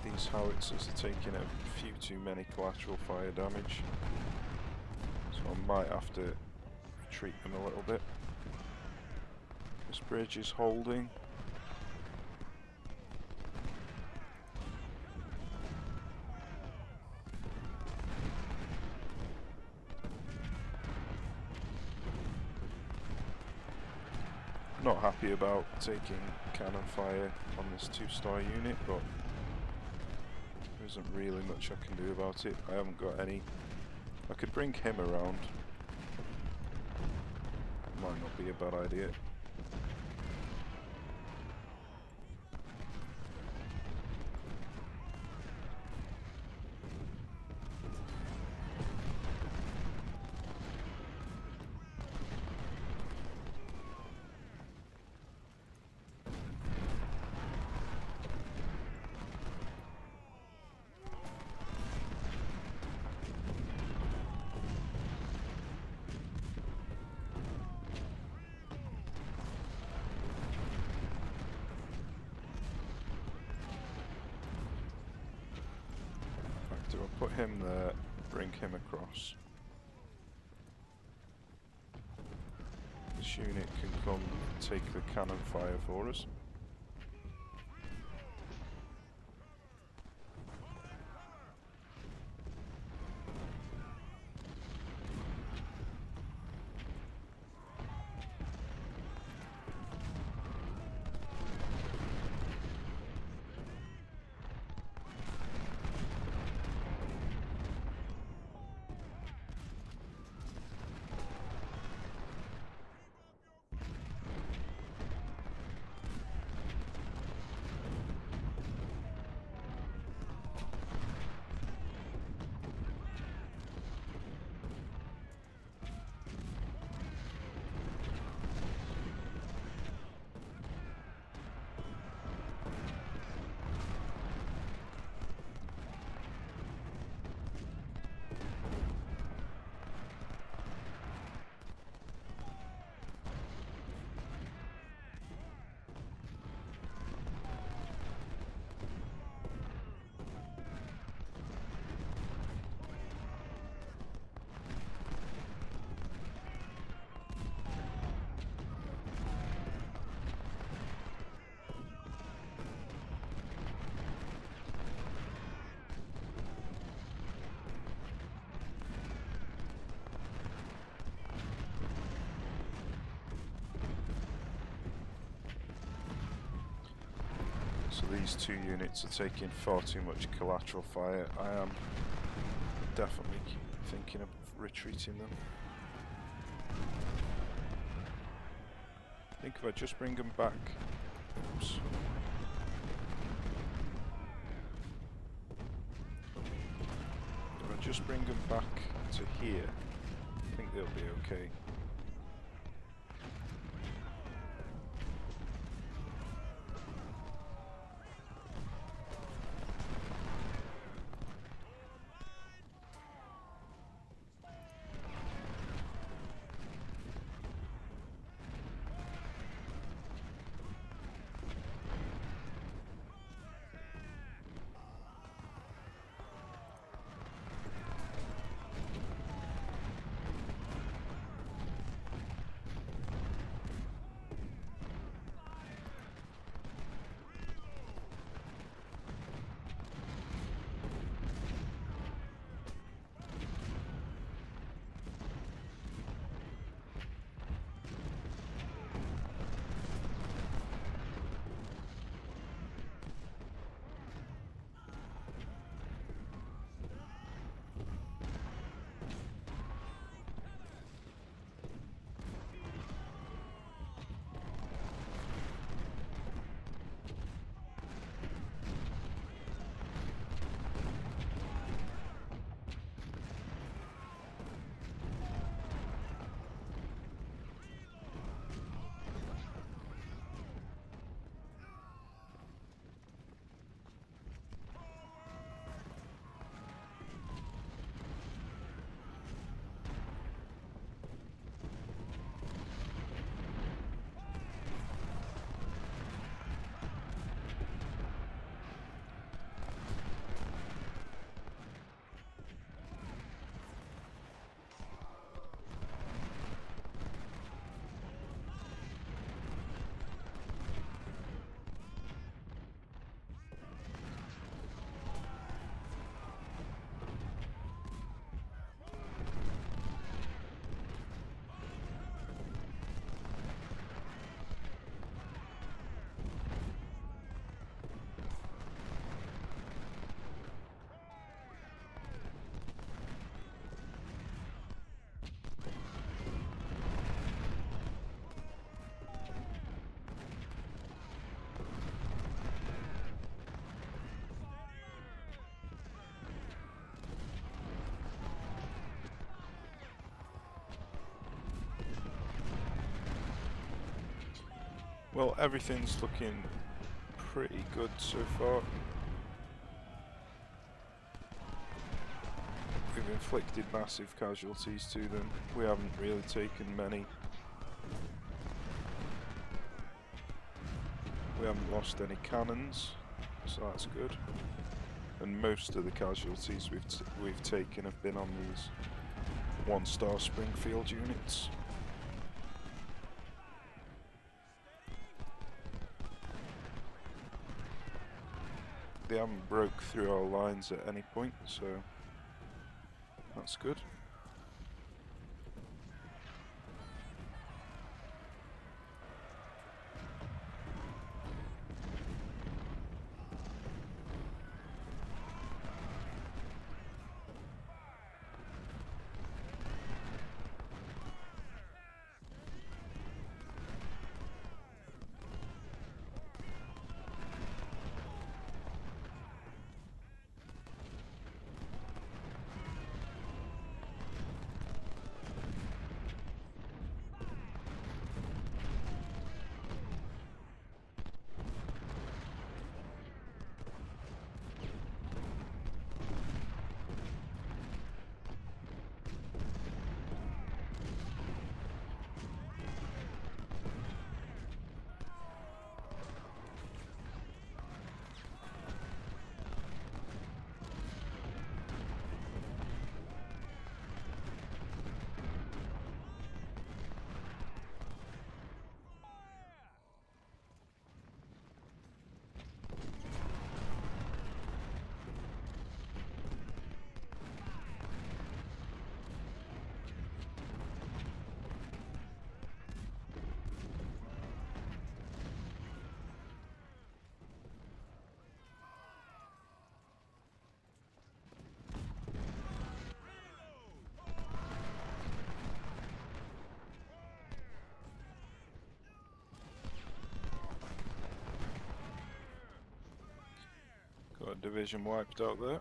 These howitzers are taking a few too many collateral fire damage, so I might have to retreat them a little bit. This bridge is holding. Not happy about taking cannon fire on this 2-star unit, but there isn't really much I can do about it. I haven't got any. I could bring him around. Might not be a bad idea. I'll put him there, bring him across. This unit can come take the cannon fire for us. these two units are taking far too much collateral fire. I am definitely thinking of retreating them. I think if I just bring them back... Oops. If I just bring them back to here, I think they'll be okay. Well, everything's looking pretty good so far. We've inflicted massive casualties to them. We haven't really taken many. We haven't lost any cannons, so that's good. And most of the casualties we've taken have been on these 1-star Springfield units. They haven't broke through our lines at any point, so that's good. Got a division wiped out there.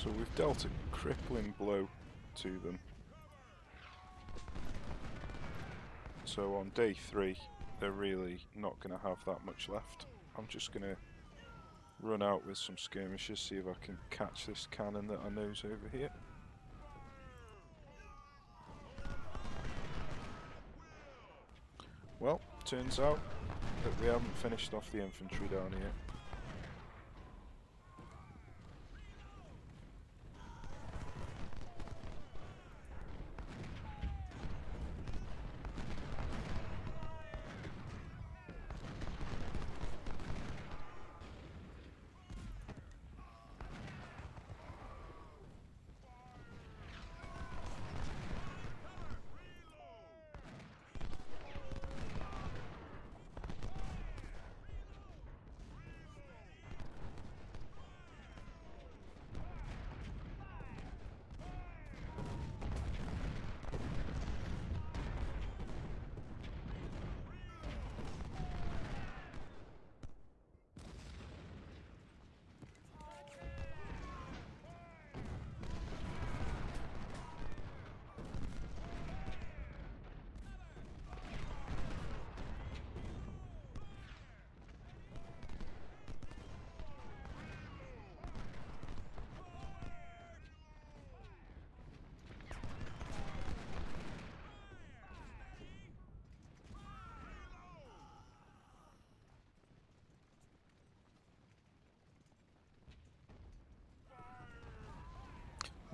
So we've dealt a crippling blow to them. So on day 3, they're really not going to have that much left. I'm just going to run out with some skirmishes, see if I can catch this cannon that I know's over here. Well, turns out that we haven't finished off the infantry down here.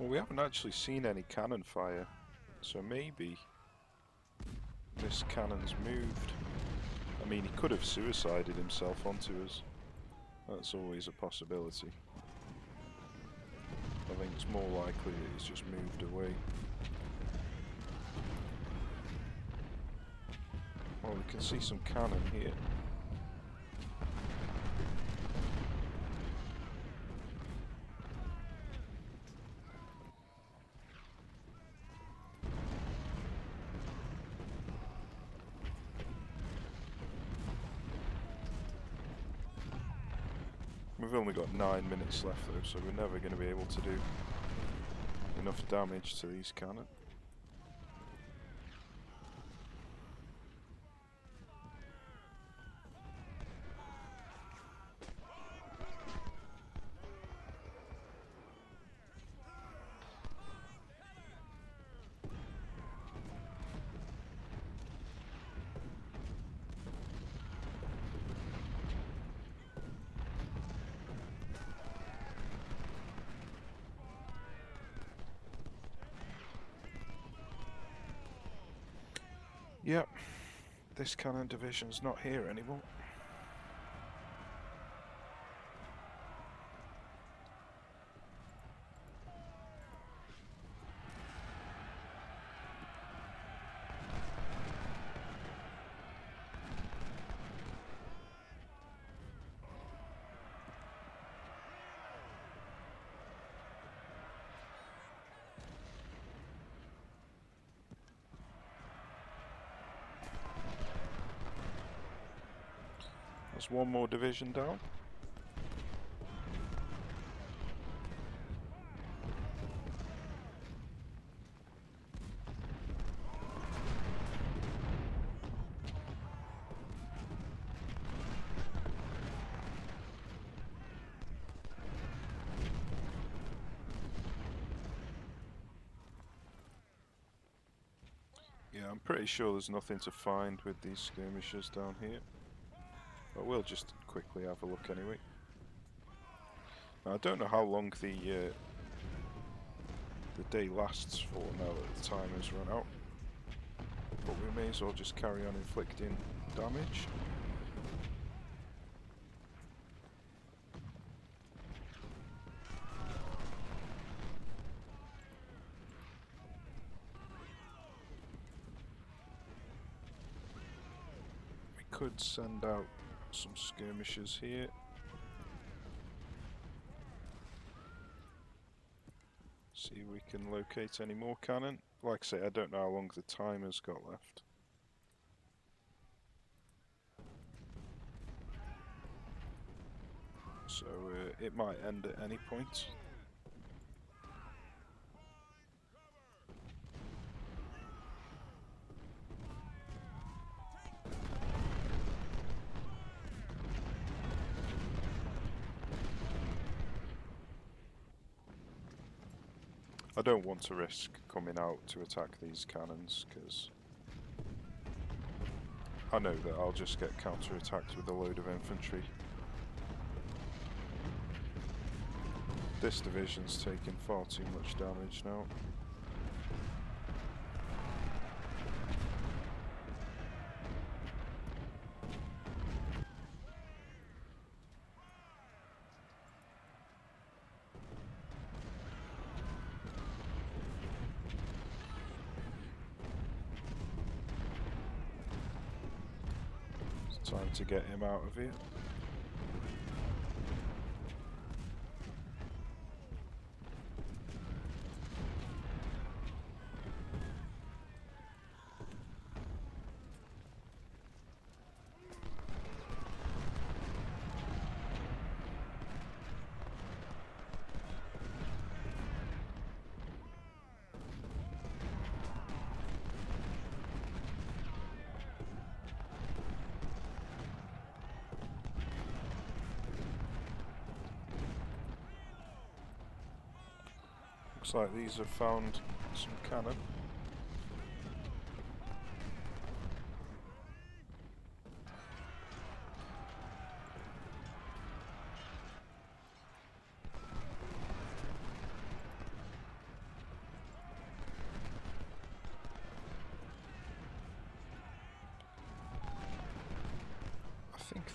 Well, we haven't actually seen any cannon fire, so maybe this cannon's moved. I mean, he could have suicided himself onto us. That's always a possibility. I think it's more likely that he's just moved away. Well, we can see some cannon here. We've only got 9 minutes left though, so we're never going to be able to do enough damage to these cannon. Yep, this cannon division's not here anymore. There's one more division down. Yeah, I'm pretty sure there's nothing to find with these skirmishers down here. But we'll just quickly have a look anyway. Now, I don't know how long the day lasts for now that the time has run out. But we may as well just carry on inflicting damage. We could send out some skirmishers here. See if we can locate any more cannon. Like I say, I don't know how long the timer's got left. So it might end at any point. I don't want to risk coming out to attack these cannons, because I know that I'll just get counter-attacked with a load of infantry. This division's taking far too much damage now. Time to get him out of here. Looks like these have found some cannon.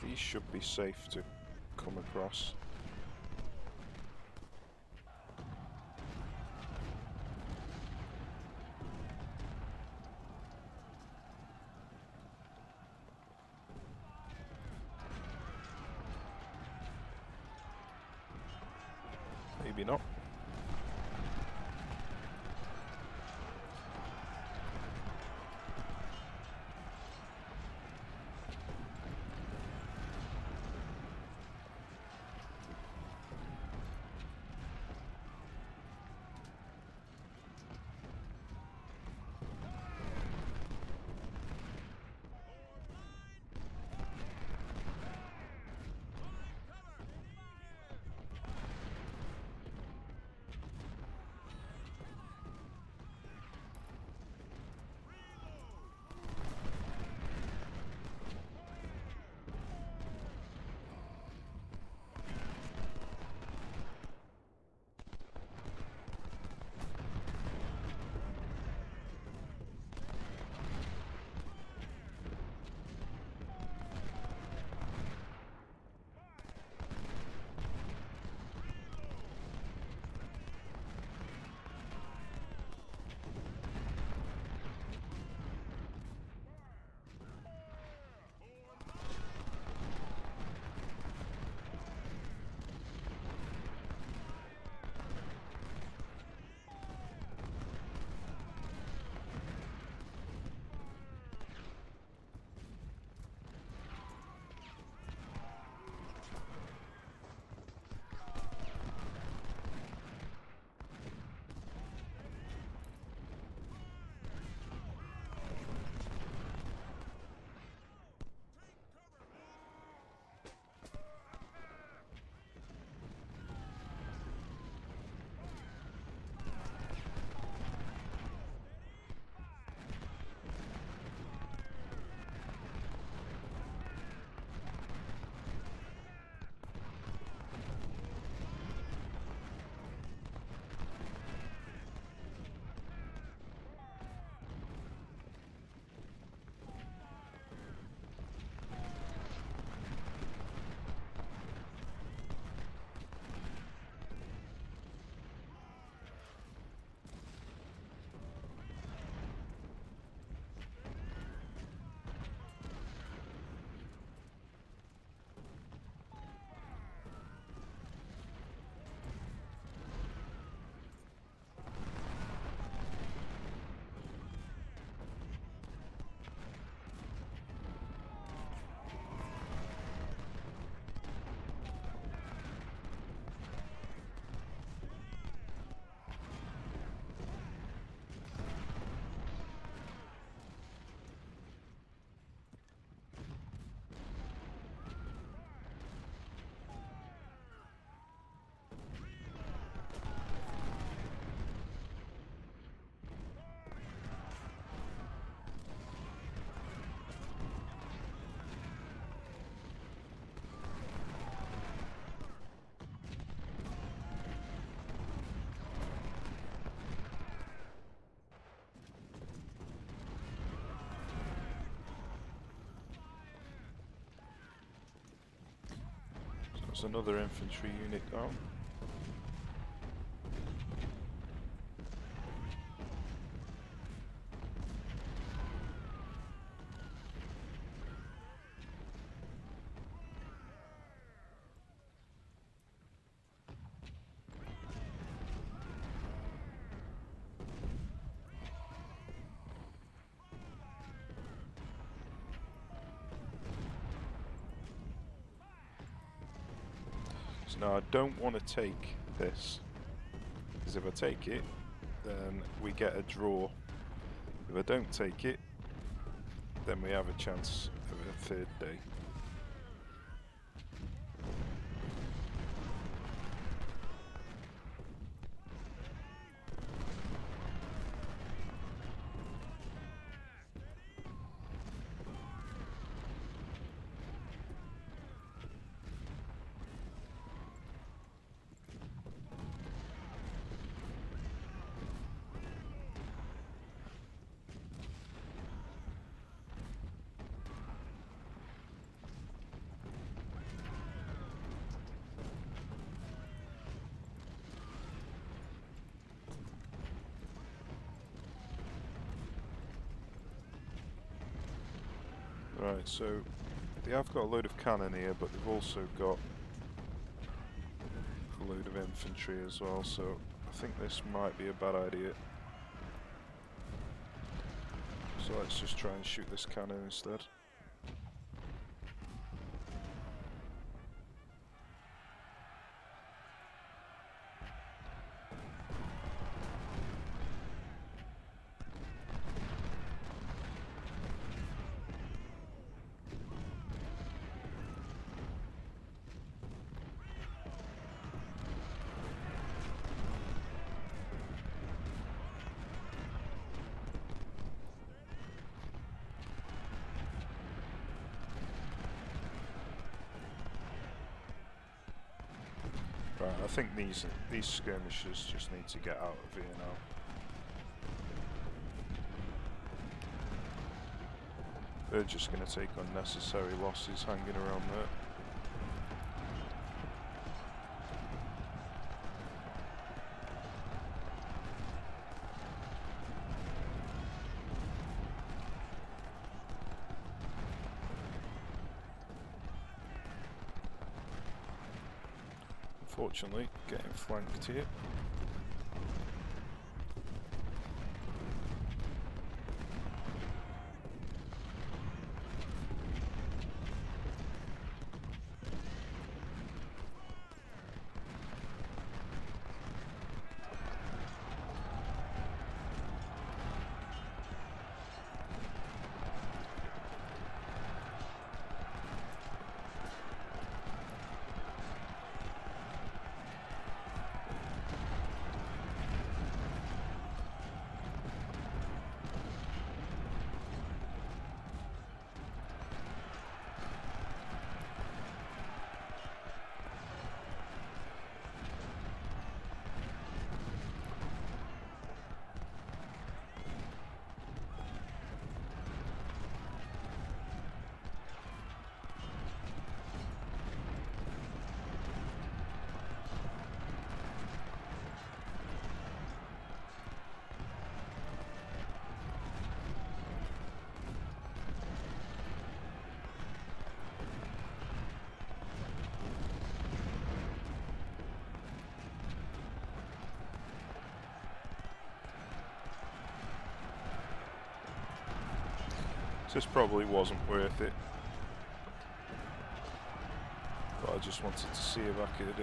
These should be safe to come across. Maybe not. There's another infantry unit down. So now I don't want to take this, because if I take it, then we get a draw. If I don't take it, then we have a chance of a third day. Right, so they have got a load of cannon here, but they've also got a load of infantry as well, so I think this might be a bad idea. So let's just try and shoot this cannon instead. Right, I think these skirmishers just need to get out of here now. They're just going to take unnecessary losses hanging around there. Unfortunately, getting flanked here. This probably wasn't worth it, but I just wanted to see if I could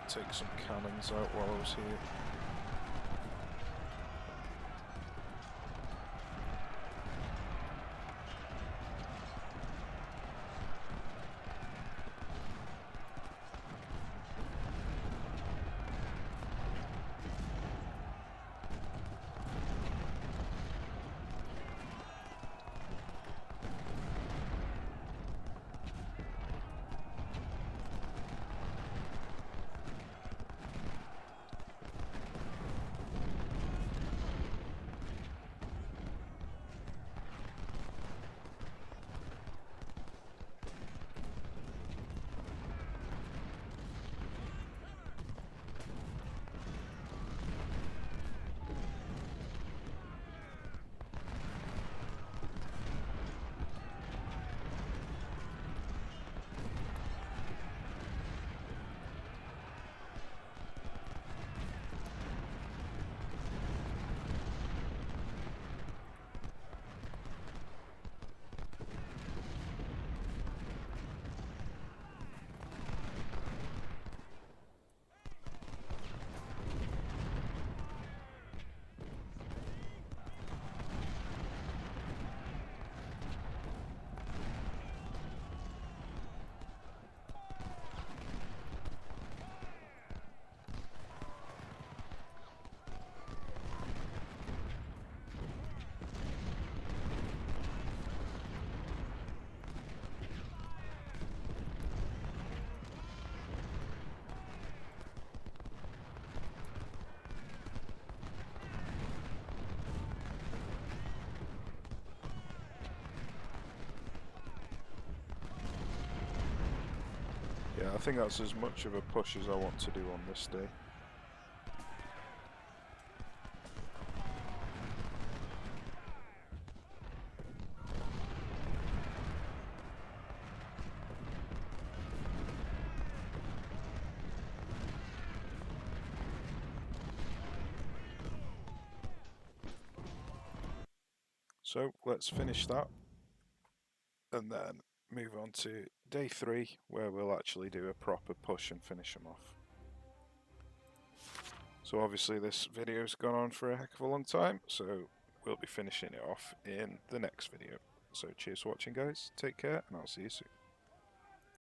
take some cannons out while I was here. Yeah, I think that's as much of a push as I want to do on this day. So let's finish that and then move on to day 3, where we'll actually do a proper push and finish them off. So obviously this video's gone on for a heck of a long time, so we'll be finishing it off in the next video. So cheers for watching, guys, take care, and I'll see you soon.